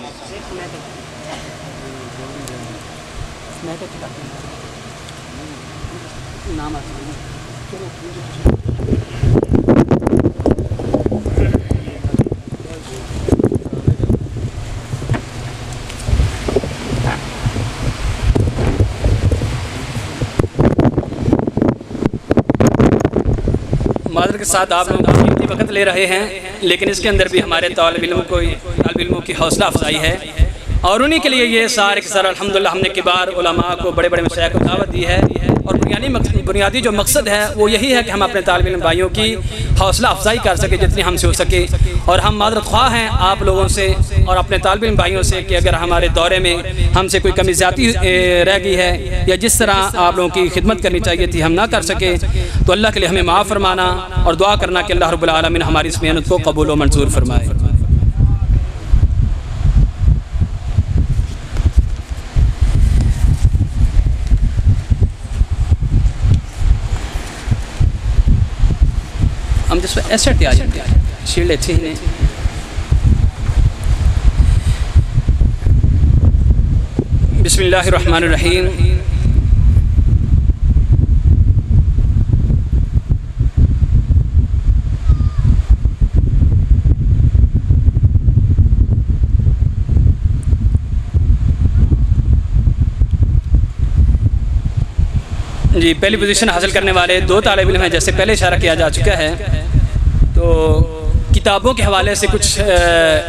معذرت کے ساتھ آپ لوگ قیمتی وقت لے رہے ہیں، لیکن اس کے اندر بھی ہمارے طالب علموں کی حوصلہ افزائی ہے۔ اور انہی کے لیے یہ سارے کے سارے الحمدللہ ہم نے کبار علماء کو، بڑے بڑے مشائخ کو دعوت دی ہے، اور بنیادی جو مقصد ہے وہ یہی ہے کہ ہم اپنے طالب علم بھائیوں کی حوصلہ افزائی کر سکیں جتنی ہم سے ہو سکے، اور ہم معذرت خواہ ہیں آپ لوگوں سے اور اپنے طالب علم بھائیوں سے کہ اگر ہمارے دورے میں ہم سے کوئی کمی زیادتی رہ گئی ہے یا جس طرح آپ لوگوں کی خدمت کرنی چاہیے تھی ہم نہ کر سکے، تو اللہ کے لیے ہمیں معاف فرمانا اور دعا کرنا کہ اللہ رب العالمین ہماری اس محنت کو قبول و منظور فرمائے۔ ہم جس پہ ایسٹ آ جاتے ہیں شیلڈ اچھی ہی نہیں۔ بسم اللہ الرحمن الرحیم۔ جی پہلی پوزیشن حاصل کرنے والے 2 طالب علم ہیں، جیسے پہلے اشارہ کیا جا چکا ہے، تو کتابوں کے حوالے سے کچھ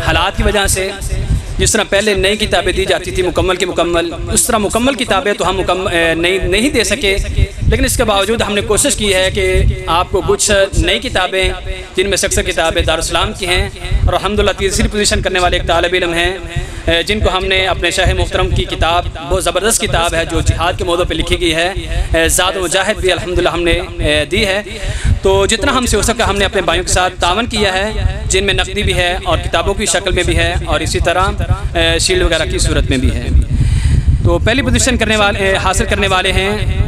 حالات کی وجہ سے جس طرح پہلے نئی کتابیں دی جاتی تھی مکمل کی مکمل، اس طرح مکمل کتابیں تو ہم نہیں دے سکے، لیکن اس کے باوجود ہم نے کوشش کی ہے کہ آپ کو کچھ نئی کتابیں جن میں سے اکثر کتابیں دارالاسلام کی ہیں، اور الحمدللہ تیسری پوزیشن کرنے والے ایک طالب علم ہیں جن کو ہم نے اپنے شیخ محترم کی کتاب، بہت زبردست کتاب ہے جو جہاد کے موضوع پہ لکھی گئی ہے، زاد مجاہد بھی الحمدللہ ہم نے دی ہے، تو جتنا ہم سے ہو سکا ہم نے اپنے بھائیوں کے ساتھ تعاون کیا ہے، جن میں نقدی بھی ہے اور کتابوں کی شکل میں بھی ہے اور اسی طرح شیلڈ وغیرہ کی صورت میں بھی ہے۔ تو پہلی پوزیشن حاصل کرنے والے ہیں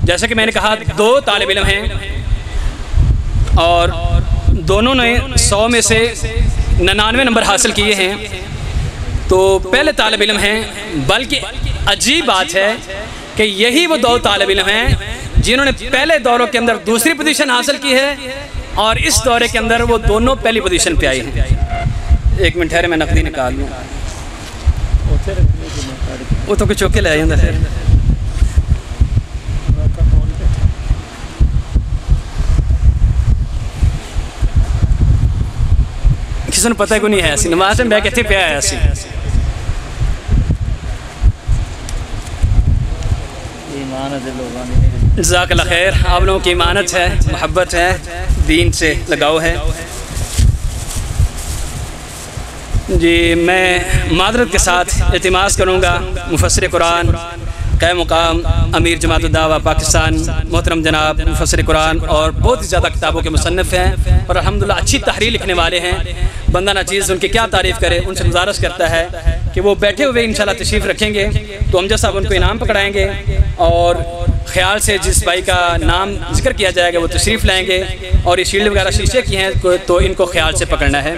جیسا کہ میں نے کہا 2 طالب علم ہیں اور دونوں نے 100 میں سے 99 نمبر حاصل کیے ہیں، تو پہلے طالب علم ہیں، بلکہ عجیب بات ہے کہ یہی وہ 2 طالب علم ہیں جنہوں نے پہلے دوروں کے اندر دوسری پوزیشن حاصل کی ہے اور اس دورے کے اندر وہ دونوں پہلی پوزیشن پہ آئے ہیں۔ 1 منٹ ٹھہرے میں نقدی نکال لوں، وہ تو کچھ چوکے لے آئے اندر۔ کسی نے پتہ کو نہیں ہے ایسی نماز میں کہتے پہ آیا ایسی۔ جزاک اللہ خیر، آپ لوگوں کی ایمانت ہے، محبت ہے، دین سے لگاؤ ہے۔ جی میں معذرت کے ساتھ اعتماد کروں گا مفسر قرآن قائم مقام امیر جماعت الدعوہ پاکستان محترم جناب مفسر قرآن اور بہت ہی زیادہ کتابوں کے مصنف ہیں اور الحمدللہ اچھی تحریر لکھنے والے ہیں، بندہ ناچیز ان کی کیا تعریف کرے، ان سے گزارش کرتا ہے کہ وہ بیٹھے ہوئے انشاءاللہ تشریف رکھیں گے تو ہم جیسا ان کو انعام پکڑائیں گے اور خیال سے جس بھائی کا نام ذکر کیا جائے گا وہ تشریف لائیں گے، اور یہ شیلڈ وغیرہ شیشے کی ہیں تو ان کو خیال سے پکڑنا ہے۔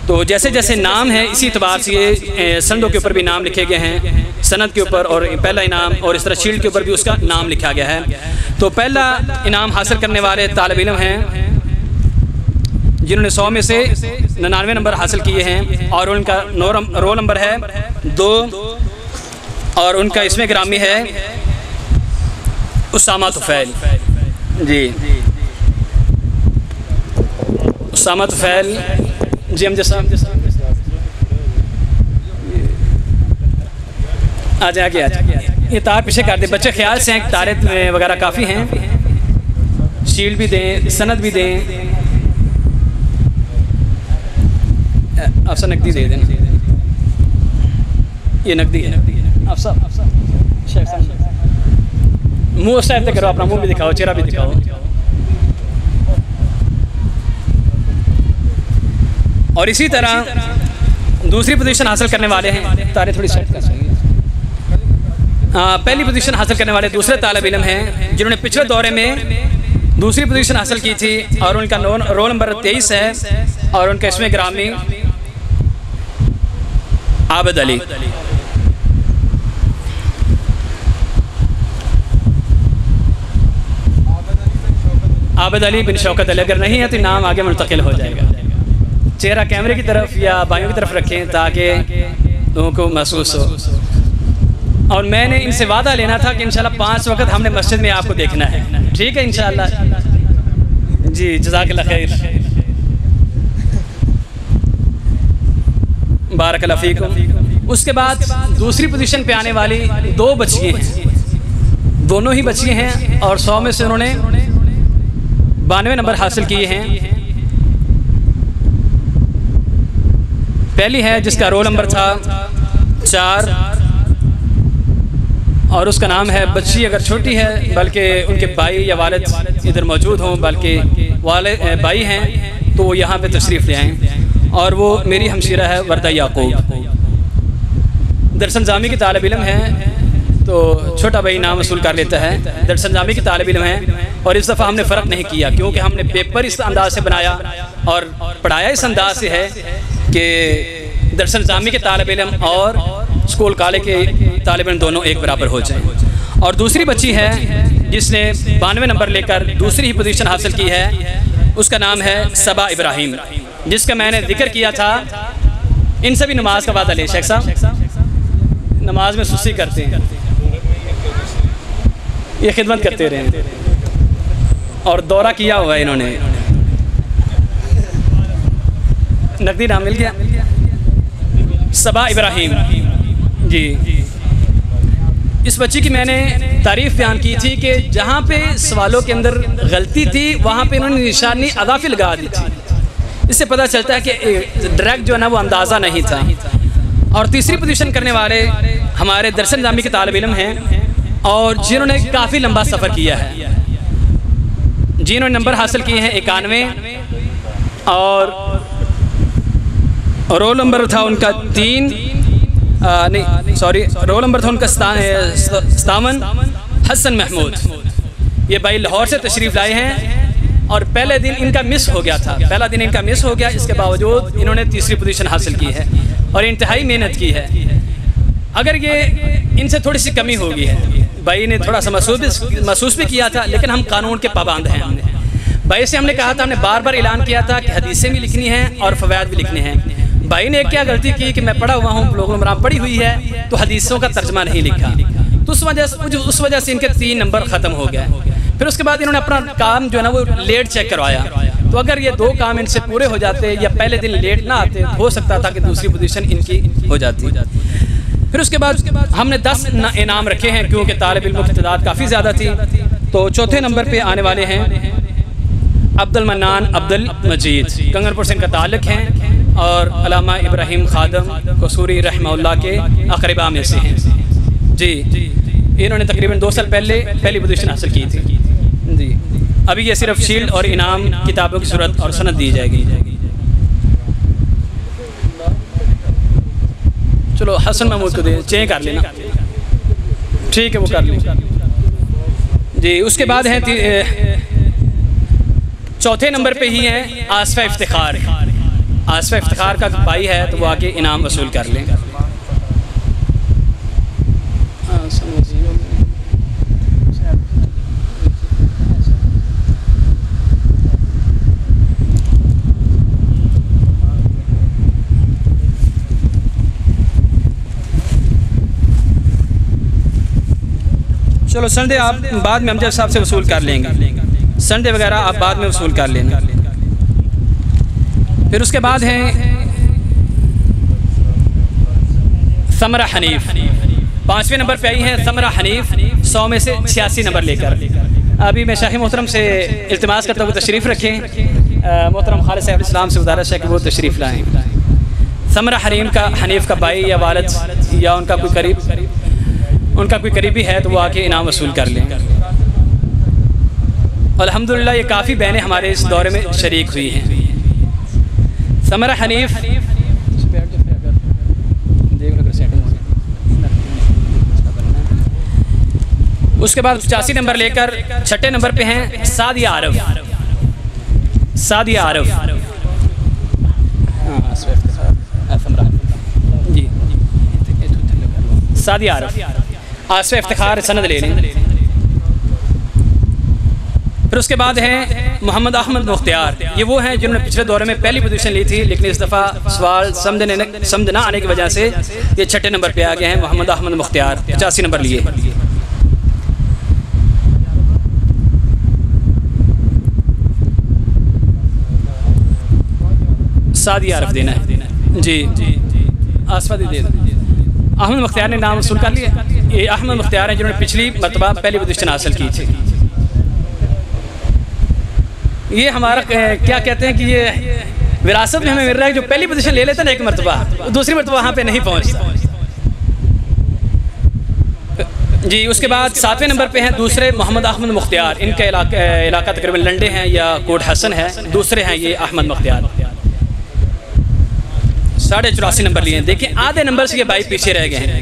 تو جیسے جیسے نام ہے اسی اعتبار سے یہ سندوں کے اوپر بھی نام لکھے گئے ہیں، سند کے اوپر اور پہلا انعام، اور اس طرح شیلڈ کے اوپر بھی اس کا نام لکھا گیا ہے۔ تو پہلا انعام حاصل کرنے والے طالب علم ہیں جنہوں نے 100 میں سے 99 نمبر حاصل کیے ہیں اور ان کا رول نمبر ہے 2 اور ان کا اسم گرامی ہے اسامہ طفیل۔ جی اسامہ طفیل جی ہم جیسا آ جائے آگے یہ تار پیچھے کر دیں، بچے خیال سے ہیں، تارے وغیرہ کافی ہیں، شیلڈ بھی دیں، سند بھی دیں، افسر نقدی دے دیں، یہ نقدی ہے افسر منہ اس ٹائپ سے کرو، اپنا منہ بھی دکھاؤ، چہرہ بھی دکھاؤ۔ اور اسی طرح دوسری پوزیشن حاصل کرنے والے ہیں، تارے تھوڑی سیٹ کر سکیں، پہلی پوزیشن حاصل کرنے والے دوسرے طالب علم ہیں جنہوں نے پچھلے دورے میں دوسری پوزیشن حاصل کی تھی اور ان کا رول نمبر 23 ہے اور ان کا اسم گرامی عابد علی۔ عابد علی بن شوکت علی، اگر نہیں ہے تو نام آگے منتقل ہو جائے گا۔ چہرہ کیمرے کی طرف یا بائیوں کی طرف رکھیں تاکہ لوگوں کو محسوس ہو۔ اور میں نے ان سے وعدہ لینا تھا کہ انشاءاللہ 5 وقت ہم نے مسجد میں آپ کو دیکھنا ہے. ٹھیک ہے انشاءاللہ. جی جزاک اللہ خیر. بارک اللہ فیکم. اس کے بعد دوسری پوزیشن پہ آنے والی 2 بچیاں ہیں. دونوں ہی بچیاں ہیں اور 100 میں سے انہوں نے 92 نمبر حاصل کیے ہیں. پہلی ہے جس کا رول نمبر تھا 4 اور اس کا نام ہے, بچی اگر چھوٹی ہے بلکہ ان کے بھائی یا والد ادھر موجود ہوں, بلکہ والد بھائی ہیں تو وہ یہاں پہ تشریف لے آئیں, اور وہ میری ہمشیرہ ہے وردہ یعقوب. درس نظامی کی طالب علم ہیں تو چھوٹا بھائی نام وصول کر لیتا ہے. درس نظامی کی طالب علم ہیں اور اس دفعہ ہم نے فرق نہیں کیا کیونکہ ہم نے پیپر اس انداز سے بنایا اور پڑھایا اس انداز سے ہے کہ درس نظامی کے طالب علم اور اسکول کالج کے طالب علم دونوں ایک برابر ہو جائیں. اور دوسری بچی ہے جس نے 92 نمبر لے کر دوسری ہی پوزیشن حاصل کی ہے, اس کا نام ہے صبا ابراہیم, جس کا میں نے ذکر کیا تھا. ان سے بھی نماز کا وعدہ لے. شیخ صاحب نماز میں سستی کرتے ہیں, یہ خدمت کرتے رہے اور دورہ کیا ہوا ہے انہوں نے. نقدی نام مل گیا صبا ابراہیم. جی اس بچی کی میں نے تعریف بیان کی تھی کہ جہاں پہ سوالوں کے اندر غلطی تھی وہاں پہ انہوں نے نشانی اضافی لگا دی تھی. اس سے پتہ چلتا ہے کہ ڈائریکٹ جو ہے نا وہ اندازہ نہیں تھا. اور تیسری پوزیشن کرنے والے ہمارے درس نظامی کے طالب علم ہیں اور جنہوں نے کافی لمبا سفر کیا ہے, جنہوں نے نمبر حاصل کیے ہیں 91 اور رول نمبر تھا ان کا 3 رول نمبر تھا ان کا 57. حسن محمود یہ بھائی لاہور سے تشریف لائے ہیں اور پہلے دن ان کا مس ہو گیا تھا. پہلا دن ان کا مس ہو گیا, اس کے باوجود انہوں نے تیسری پوزیشن حاصل کی ہے اور انتہائی محنت کی ہے. اگر یہ ان سے تھوڑی سی کمی ہو گئی ہے, بھائی نے تھوڑا سا محسوس بھی کیا تھا, لیکن ہم قانون کے پابند ہیں. بھائی سے ہم نے کہا تھا, ہم نے بار بار اعلان کیا تھا کہ حدیثیں بھی لکھنی ہیں اور فوائد بھی لکھنے ہیں. بھائی نے ایک کیا غلطی کی کہ میں پڑھا ہوا ہوں, بلوغ المرام پڑھی ہوئی ہے تو حدیثوں کا ترجمہ نہیں لکھا, تو اس وجہ سے ان کے 3 نمبر ختم ہو گئے. پھر اس کے بعد انہوں نے اپنا کام جو ہے نا وہ لیٹ چیک کروایا, تو اگر یہ 2 کام ان سے پورے ہو جاتے یا پہلے دن لیٹ نہ آتے ہو سکتا تھا کہ دوسری پوزیشن ان کی ہو جاتی. پھر اس کے بعد ہم نے 10 انعام رکھے ہیں کیونکہ طالب علموں کی تعداد کافی زیادہ تھی. تو چوتھے نمبر پہ آنے والے ہیں عبد المنان عبد المجید, کنگن پور سے ان کا تعلق ہیں اور علامہ ابراہیم خادم قصوری رحمہ اللہ کے اقربا میں سے ہیں. جی انہوں نے تقریباً 2 سال پہلے پہلی پوزیشن حاصل کی تھی. جی ابھی یہ صرف شیلڈ اور انعام کتابوں کی صورت اور سند دی جائے گی. چلو حسن محمود کو دے چینج کر لینا, ٹھیک ہے وہ کر لیں. جی اس کے بعد ہیں چوتھے نمبر پہ ہی ہیں آصفہ افتخار. آصفہ افتخار کا بھائی ہے تو وہ آگے انعام وصول کر لیں. چلو سنڈے آپ بعد میں امجد صاحب سے وصول کر لیں گے, سنڈے وغیرہ آپ بعد میں وصول کر لینا. پھر اس کے بعد ہیں ثمرہ حنیف, 5ویں نمبر پہ آئی ہیں ثمرہ حنیف 100 میں سے 86 نمبر لے کر. ابھی میں شیخ محترم سے التماس کرتا ہوں تشریف رکھیں, محترم خالد صاحب اسلام سے گزارش ہے کہ وہ تشریف لائیں. ثمرہ حنیف کا بھائی یا والد یا ان کا کوئی قریبی ہے تو وہ آ کے انعام وصول کر لیں. الحمدللہ یہ کافی بہنیں ہمارے اس دورے میں شریک ہوئی ہیں. ثمرہ حنیف اس کے بعد 85 نمبر لے کر 6 نمبر پہ ہیں سعدیہ عارف. سعدیہ عارف جی سعدیہ عارف آصفہ افتخار سند لے لیں. پھر اس کے بعد ہیں محمد احمد مختار، یہ وہ ہیں جنہوں نے پچھلے دورے میں پہلی پوزیشن لی تھی، لیکن اس دفعہ سوال سمجھ نہ آنے کی وجہ سے یہ 6 نمبر پہ آ گئے ہیں۔ محمد احمد مختار 85 نمبر لیے۔ سعدی عارف دینا ہے جی، آسفادی دے احمد مختار نے نام وصول کر لیا۔ یہ احمد مختار ہیں جنہوں نے پچھلی مرتبہ پہلی پوزیشن حاصل کی تھی۔ یہ ہمارا کیا کہتے ہیں کہ یہ وراثت میں ہمیں مل رہا ہے، جو پہلی پوزیشن لے لیتا ہے نا ایک مرتبہ، دوسری مرتبہ وہاں پہ نہیں پہنچتا جی۔ اس کے بعد 7ویں نمبر پہ ہیں دوسرے محمد احمد مختار، ان کا علاقہ تقریباً لنڈے ہیں یا کوٹ حسن ہے، دوسرے ہیں یہ احمد مختار، 84.5 نمبر لیے ہیں۔ دیکھیں آدھے نمبر سے یہ بھائی پیچھے رہ گئے ہیں۔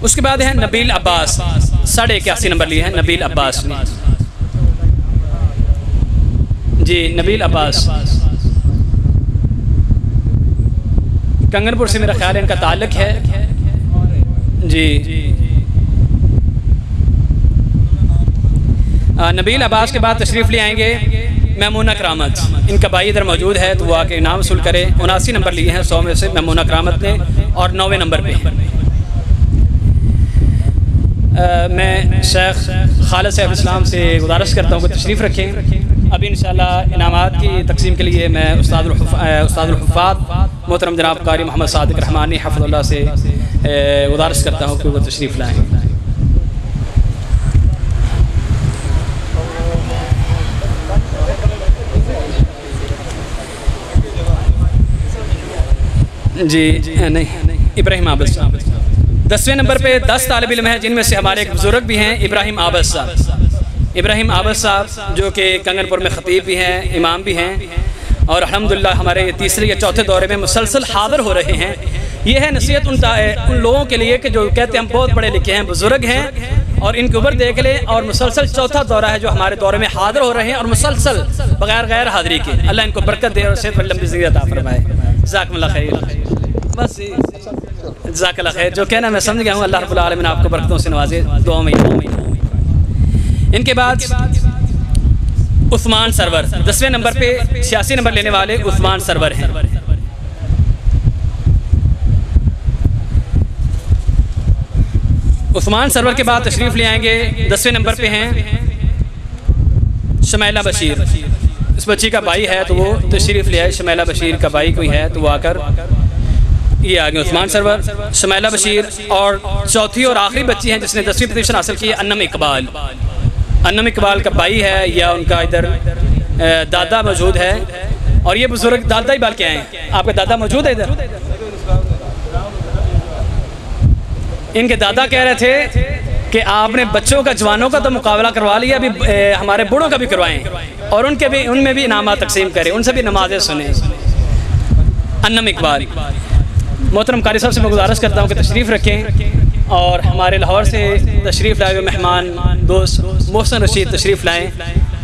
اس کے بعد ہیں نبیل عباس، 81.5 نمبر لیے ہیں نبیل عباس نے جی۔ نبیل عباس کنگن پور سے میرا خیال ہے ان کا تعلق ہے جی۔ نبیل عباس کے بعد تشریف لے آئیں گے میمونہ کرامت، ان کا بھائی ادھر موجود ہے تو وہ آ کے انعام وصول کرے۔ 79 نمبر لیے ہیں 100 میں سے میمونہ کرامت نے، اور 9ویں نمبر پہ میں شیخ خالد صاحب اسلام سے گزارش کرتا ہوں کہ تشریف رکھیں۔ ابھی انشاءاللہ انعامات کی تقسیم کے لیے میں استاد الحفاظ محترم جناب قاری محمد صادق رحمانی حفظ اللہ سے گزارش کرتا ہوں کہ وہ تشریف لائیں۔ جی نہیں، ابراہیم عابد صاحب 10ویں نمبر پہ 10 طالب علم ہیں، جن میں سے ہمارے ایک بزرگ بھی ہیں ابراہیم عابد صاحب۔ ابراہیم عابد صاحب جو کہ کنگن پور میں خطیب بھی ہیں، امام بھی ہیں، اور الحمدللہ ہمارے تیسرے یا چوتھے دورے میں مسلسل حاضر ہو رہے ہیں۔ یہ ہے نصیحت ان لوگوں کے لیے کہ جو کہتے ہیں ہم بہت پڑھے لکھے ہیں، بزرگ ہیں، اور ان کے اوپر دیکھ لیں، اور مسلسل چوتھا دورہ ہے جو ہمارے دورے میں حاضر ہو رہے ہیں، اور مسلسل بغیر غیر حاضری کے۔ اللہ ان کو برکت دے اور صحت اور لمبی زندگی عطا فرمائے۔ جزاکم اللہ خیر۔ بس جزاک اللہ خیر، جو کہنا میں سمجھ گیا ہوں۔ اللہ رب العالمین آپ کو برکتوں سے نوازے، دعاؤں میں۔ ان کے بعد عثمان سرور 10ویں نمبر پہ 86 نمبر لینے والے عثمان سرور ہیں۔ عثمان سرور کے بعد تشریف لے آئیں گے 10ویں نمبر پہ ہیں شمیلہ بشیر۔ اس بچی کا بھائی ہے تو وہ تشریف لے آئے، شمیلہ بشیر کا بھائی کوئی ہے تو وہ آ کر یہ آگے عثمان سرور، شمیلہ بشیر، اور چوتھی اور آخری بچی ہیں جس نے 10ویں پوزیشن حاصل کی ہے انم اقبال۔ انم اقبال کا بھائی ہے یا ان کا ادھر دادا موجود ہے، اور یہ بزرگ دادا اقبال کے ہیں، آپ کا دادا موجود ہے ادھر؟ ان کے دادا کہہ رہے تھے کہ آپ نے بچوں کا جوانوں کا تو مقابلہ کروا لیا، ابھی ہمارے بوڑھوں کا بھی کروائیں، اور ان میں بھی انعامات تقسیم کریں، ان سے بھی نمازیں سنیں۔ انم اقبال محترم قاری صاحب سے میں گزارش کرتا ہوں کہ تشریف رکھیں، اور ہمارے لاہور سے تشریف لائے ہوئے مہمان دوست محسن رشید تشریف لائیں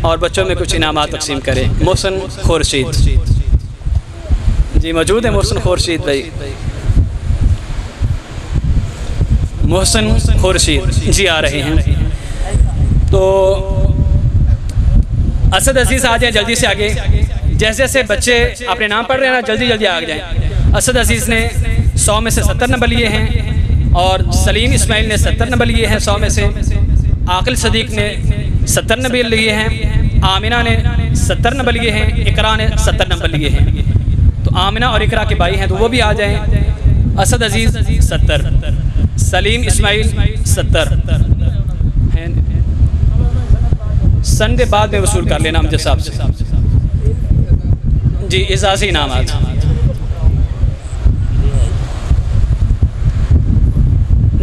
اور بچوں میں کچھ انعامات تقسیم کریں۔ محسن خورشید جی موجود ہیں، محسن خورشید بھائی، محسن خورشید جی آ رہے ہیں۔ تو اسد عزیز آ جائیں جلدی سے آگے، جیسے جیسے بچے اپنے نام پڑھ رہے ہیں نا جلدی جلدی آ جائیں۔ اسد عزیز نے 100 میں سے 70 نمبر لیے ہیں، اور سلیم اسماعیل نے 70 نمبر لیے ہیں 100 میں سے، عاقل صدیق نے 70 نمبر لیے ہیں، آمنہ نے 70 نمبر لیے ہیں، اقرا نے 70 نمبر لیے ہیں۔ تو آمنہ اور اقرا کے بھائی ہیں تو وہ بھی آ جائیں۔ اسد عزیز 70، سلیم اسماعیل 70، سنڈے بعد میں وصول کر لینا امجد صاحب سے جی اعزازی انعامات۔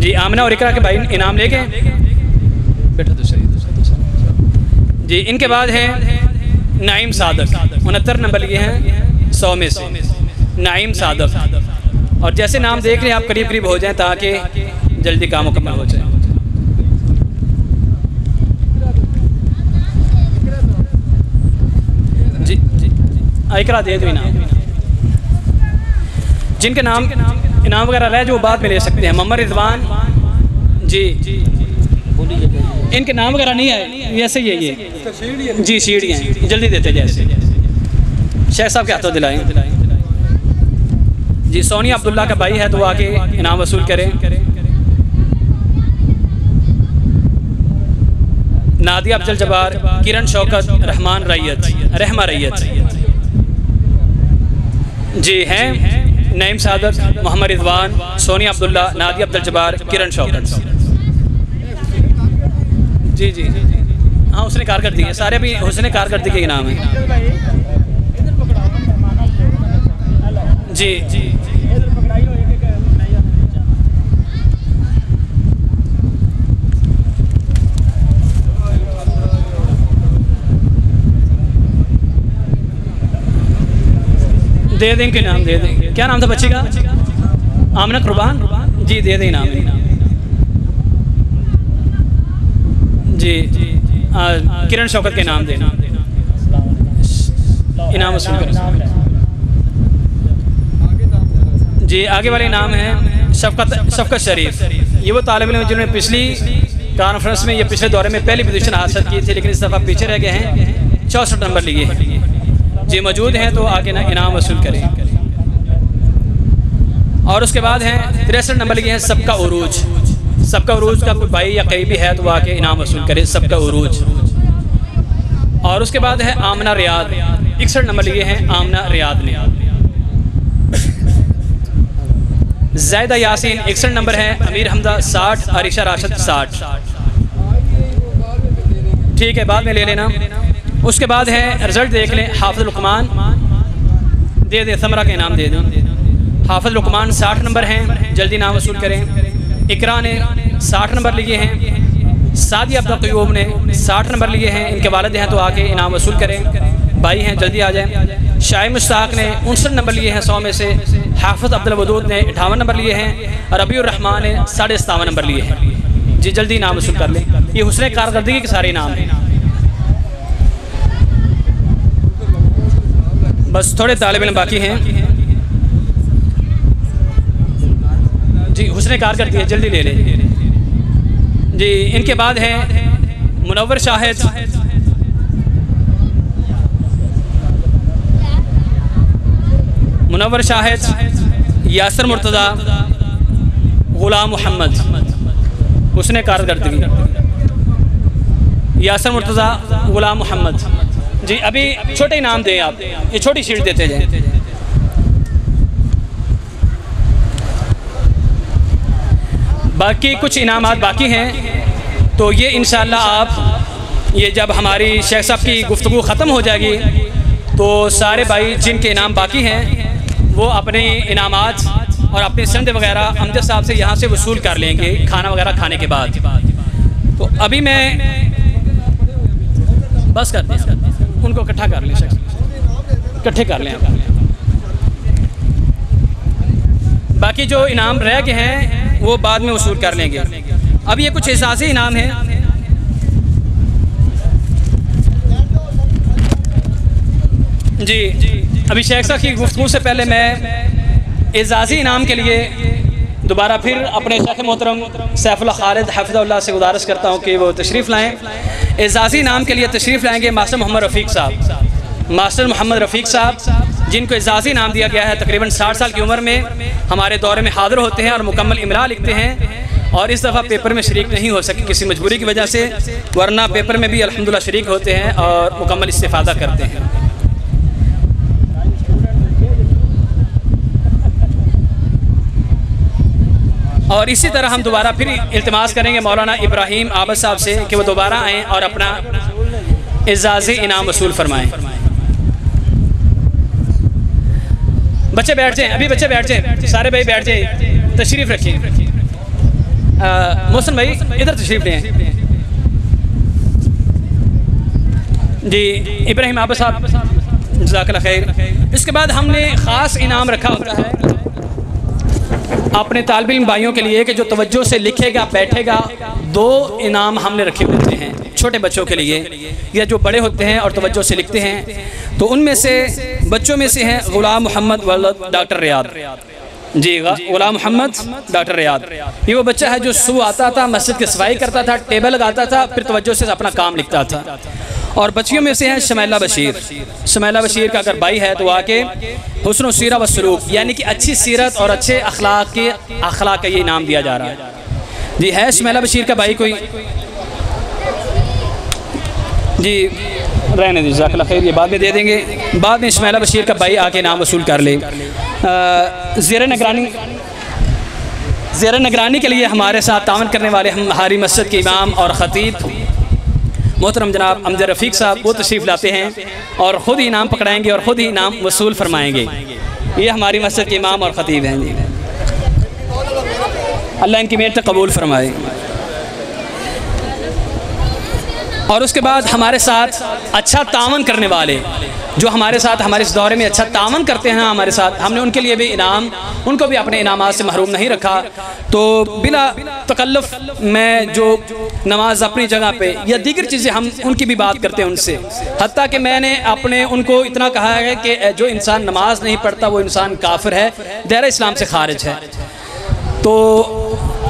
جی آمنہ اور اقرا کے بھائی انعام لے گئے بیٹھا تو صحیح جی۔ ان کے بعد ہیں نعیم صادق، 69 نمبر لیے ہیں 100 میں سے، نعیم صادق، اور جیسے نام دیکھ لیں آپ قریب قریب ہو جائیں تاکہ جلدی کام مکمل ہو جائے۔ جی جی اقرا دے دو انعام، جن کے نام انعام وغیرہ رہ جو وہ بعد میں لے سکتے ہیں۔ محمد رضوان جی ان کے نام وغیرہ نہیں آئے، ایسے ہی ہے یہ جی سیڑھیاں ہیں، جلدی دیتے جیسے شیخ صاحب کے ہاتھوں دلائیں جی۔ سونی عبداللہ کا بھائی ہے تو وہ آگے انعام وصول کریں۔ نادیہ عبد الجبار، کرن شوکت، رحمان ریت، رحمہ ریت جی ہیں، نعیم سعادت، محمد رضوان، سونی عبداللہ، نادیہ عبد الجبار، کرن شوکت جی جی ہاں حسن کارکردگی ہے، سارے بھی حسن کارکردگی کے نام ہیں جی جی۔ دے دیں کہ نام دے دیں، کیا نام تھا بچی کا؟ آمنہ قربان جی، دے دیں نام جی۔ کرن شوکت کے نام دینا، انعام وصول کریں جی۔ آگے والے نام ہیں شفقت شریف، یہ وہ طالب علم جنہوں نے پچھلی کانفرنس میں، یہ پچھلے دورے میں پہلی پوزیشن حاصل کی تھی، لیکن اس دفعہ پیچھے رہ گئے ہیں، 64 نمبر لیے جی۔ موجود ہیں تو آگے انعام وصول کریں۔ اور اس کے بعد ہیں 63 نمبر لیے ہیں سب کا عروج، سب کا عروج کا کوئی بھائی یا قریبی ہے تو آ کے انعام وصول کرے، سب کا عروج۔ اور اس کے بعد ہے آمنہ ریاض، 61 نمبر لیے ہیں آمنہ ریاض نے۔ زیدہ یاسین 61 نمبر ہے، امیر حمدہ 60، عریشہ راشد 60 ٹھیک ہے، بعد میں لے لینا۔ اس کے بعد ہے رزلٹ دیکھ لیں، حافظ لقمان دے دیں، ثمرہ کے انعام دے دیں۔ حافظ لقمان 60 نمبر ہیں، جلدی نام وصول کریں۔ اقرا نے 60 نمبر لیے ہیں، سعدی عبد القیوم نے 60 نمبر لیے ہیں، ان کے والد ہیں تو آ کے انعام وصول کریں، بھائی ہیں جلدی آ جائیں۔ شاہ مشتاق نے 59 نمبر لیے ہیں 100 میں سے، حافظ عبد الودود نے 58 نمبر لیے ہیں، ربیع الرحمن نے 57.5 نمبر لیے ہیں جی۔ جلدی انعام وصول کر لیں، یہ حسن کارکردگی کے سارے انعام ہیں۔ بس تھوڑے طالب علم باقی ہیں جی، حسن کارکردگی جلدی لے لیں جی۔ ان کے بعد ہیں منور شاہد، منور شاہد، یاسر مرتضی، غلام محمد، حسن کارکردگی، یاسر مرتضی، غلام محمد جی۔ ابھی چھوٹے انعام دیں آپ، یہ چھوٹی شیٹ دیتے جائیں۔ باقی کچھ انعامات باقی ہیں تو یہ انشاءاللہ آپ، یہ جب ہماری شیخ صاحب کی گفتگو ختم ہو جائے گی تو سارے بھائی جن کے انعام باقی ہیں وہ اپنے انعامات اور اپنے سند وغیرہ امجد صاحب سے یہاں سے وصول کر لیں گے کھانا وغیرہ کھانے کے بعد۔ تو ابھی میں بس کرتے ہیں، ان کو اکٹھا کر لیں، اکٹھے کر لیں۔ باقی جو انعام رہ گئے ہیں وہ بعد میں وصول کر لیں گے۔ اب یہ کچھ اعزازی انعام ہیں جی۔ ابھی شیخ صاحب کی گفتگو سے پہلے میں اعزازی انعام کے لیے دوبارہ پھر اپنے شیخ محترم سیف اللہ خالد حفظہ اللہ سے گزارش کرتا ہوں کہ وہ تشریف لائیں۔ اعزازی انعام کے لیے تشریف لائیں گے ماسٹر محمد رفیق صاحب، ماسٹر محمد رفیق صاحب جن کو اعزازی انعام دیا گیا ہے، تقریباً 60 سال کی عمر میں ہمارے دورے میں حاضر ہوتے ہیں اور مکمل املا لکھتے ہیں، اور اس دفعہ پیپر میں شریک نہیں ہو سکے کسی مجبوری کی وجہ سے، ورنہ پیپر میں بھی الحمدللہ شریک ہوتے ہیں اور مکمل استفادہ کرتے ہیں۔ اور اسی طرح ہم دوبارہ پھر التماس کریں گے مولانا ابراہیم عابد صاحب سے کہ وہ دوبارہ آئیں اور اپنا اعزازی انعام وصول فرمائیں۔ بچے بیٹھ جائیں، ابھی بچے بیٹھ جائیں، سارے بھائی بیٹھ جائیں، تشریف رکھیں۔ محسن بھائی ادھر تشریف لیں جی، ابراہیم عابد صاحب جزاک اللہ خیر۔ اس کے بعد ہم نے خاص انعام رکھا ہوتا ہے اپنے طالب علم بھائیوں کے لیے کہ جو توجہ سے لکھے گا بیٹھے گا، 2 انعام ہم نے رکھے ہوتے ہیں چھوٹے بچوں کے لیے، یا جو بڑے ہوتے ہیں اور توجہ سے لکھتے ہیں، تو ان میں سے بچوں میں سے ہیں غلام محمد ولد ڈاکٹر ریاض، جی غلام محمد ڈاکٹر ریاض، یہ وہ بچہ ہے جو صبح آتا تھا، مسجد کی صفائی کرتا تھا، ٹیبل لگاتا تھا، پھر توجہ سے اپنا کام لکھتا تھا۔ اور بچیوں میں سے ہیں شمیلہ بشیر۔ شمیلہ بشیر کا اگر بھائی ہے تو آ کے حسن و سیرت و سلوک، یعنی کہ اچھی سیرت اور اچھے اخلاق کا یہ انعام دیا جا رہا ہے۔ جی ہے شمیلہ بشیر کا بھائی کوئی؟ جی رہنے دیں، جزاک اللہ خیر، یہ بعد میں دے دیں گے۔ بعد میں شمیلہ بشیر کا بھائی آ کے انعام وصول کر لے۔ زیر نگرانی کے لیے ہمارے ساتھ تعاون کرنے والے ہماری مسجد کے امام اور خطیب محترم جناب امجد رفیق صاحب، وہ تشریف لاتے ہیں اور خود ہی انعام پکڑائیں گے اور خود ہی انعام وصول فرمائیں گے۔ یہ ہماری مسجد کے امام اور خطیب ہیں جی، اللہ ان کی محنت قبول فرمائے۔ اور اس کے بعد ہمارے ساتھ اچھا تعاون کرنے والے جو ہمارے ساتھ ہمارے اس دورے میں اچھا تعاون کرتے ہیں ہمارے ساتھ، ہم نے ان کے لیے بھی انعام، ان کو بھی اپنے انعامات سے محروم نہیں رکھا۔ تو بلا تکلف میں جو نماز اپنی جگہ پہ یا دیگر چیزیں ہم ان کی بھی بات کرتے ہیں ان سے، حتیٰ کہ میں نے ان کو اتنا کہا ہے کہ جو انسان نماز نہیں پڑھتا وہ انسان کافر ہے، دائرہ اسلام سے خارج ہے۔ تو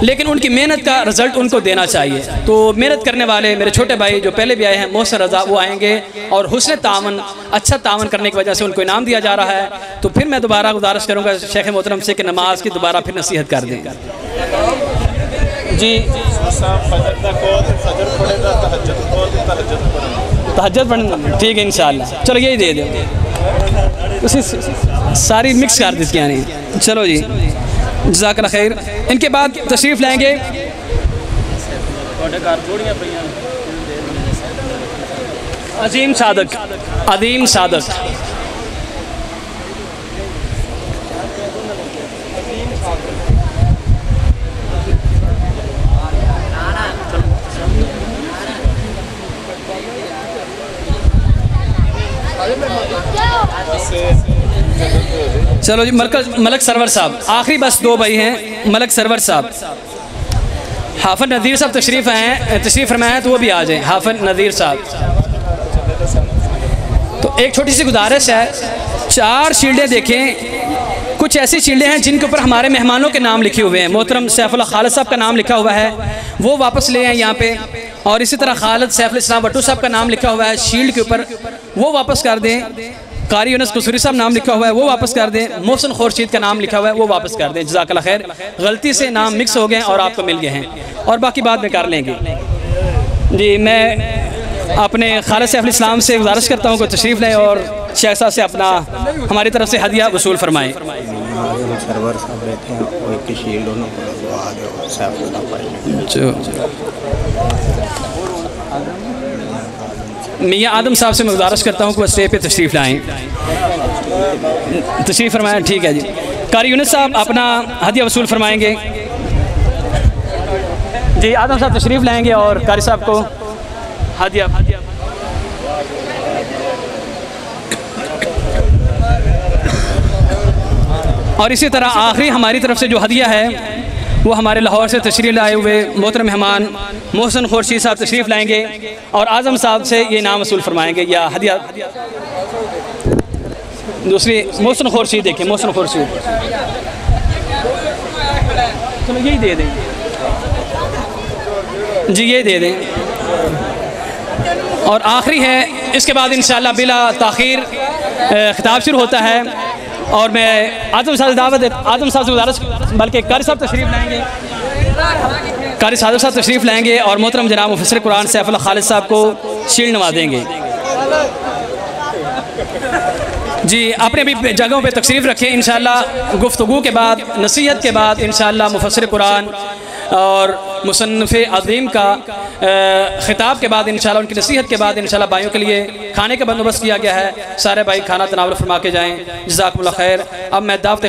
لیکن ان کی محنت کا رزلٹ ان کو دینا چاہیے۔ تو محنت کرنے والے میرے چھوٹے بھائی جو پہلے بھی آئے ہیں محسن رضا، وہ آئیں گے اور حسن تعاون، اچھا تعاون کرنے کی وجہ سے ان کو انعام دیا جا رہا ہے۔ تو پھر میں دوبارہ گزارش کروں گا شیخ محترم سے کہ نماز کی دوبارہ پھر نصیحت کر دیں۔ جی تہجد پڑھیں، ٹھیک ہے انشاءاللہ، چلو یہی دے دیں، ساری مکس کر دیتی یعنی۔ چلو جی جزاک اللہ خیر۔ ان کے بعد تشریف لائیں گے عظیم صادق، عظیم صادق، چلو جی ملک سرور صاحب، آخری بس دو بھائی ہیں، ملک سرور صاحب، حافظ نذیر صاحب تشریف فرمائے ہیں تو وہ بھی آ جائیں، حافظ نذیر صاحب۔ تو ایک چھوٹی سی گزارش ہے، 4 شیلڈیں دیکھیں، کچھ ایسی شیلڈیں ہیں جن کے اوپر ہمارے مہمانوں کے نام لکھے ہوئے ہیں، محترم سیف اللہ خالد صاحب کا نام لکھا ہوا ہے، وہ واپس لے آئیں یہاں پہ، اور اسی طرح خالد سیف الاسلام وٹو صاحب کا نام لکھا ہوا ہے شیلڈ کے اوپر، وہ واپس کر دیں۔ قاری یونس قصوری صاحب نام لکھا ہوا ہے وہ واپس کر دیں، محسن خورشید کا نام لکھا ہوا ہے وہ واپس کر دیں، جزاک اللہ خیر۔ غلطی سے نام مکس ہو گئے اور آپ کو مل گئے ہیں، اور باقی بعد میں کر لیں گے۔ جی میں اپنے خالد سیف الاسلام سے گزارش کرتا ہوں کہ تشریف لیں اور شیخ صاحب سے اپنا ہماری طرف سے ہدیہ وصول فرمائیں۔ میاں آدم صاحب سے میں گزارش کرتا ہوں کہ وہ اسٹیج پہ تشریف لائیں، تشریف فرمائیں، ٹھیک ہے جی۔ قاری یونس صاحب اپنا ہدیہ وصول فرمائیں گے۔ جی آدم صاحب تشریف لائیں گے اور قاری صاحب کو ہدیہ۔ اور اسی طرح آخری ہماری طرف سے جو ہدیہ ہے وہ ہمارے لاہور سے تشریف لائے ہوئے محترم مہمان محسن خورشید صاحب تشریف لائیں گے اور اعظم صاحب سے یہ انعام وصول فرمائیں گے یا ہدیہ۔ دوسری محسن خورشید دیکھیں، محسن خورشید، چلو یہی دے دیں جی، یہ دے دیں۔ اور آخری ہے، اس کے بعد انشاءاللہ بلا تاخیر خطاب شروع ہوتا ہے، اور میں آدم صاحب سے گزارش، بلکہ قاری صاحب تشریف لائیں گے، قاری صادق صاحب تشریف لائیں گے اور محترم جناب مفسر قرآن سیف اللہ خالد صاحب کو شیلڈ نوازیں گے۔ جی اپنے بھی جگہوں پہ تشریف رکھیں، انشاءاللہ گفتگو کے بعد، نصیحت کے بعد انشاءاللہ مفسر قرآن اور مصنف عظیم کا خطاب کے بعد انشاءاللہ ان کی نصیحت کے بعد انشاءاللہ بھائیوں کے لیے کھانے کا بندوبست کیا گیا ہے، سارے بھائی کھانا تناول فرما کے جائیں، جزاکم اللہ خیر۔ اب میں دعوت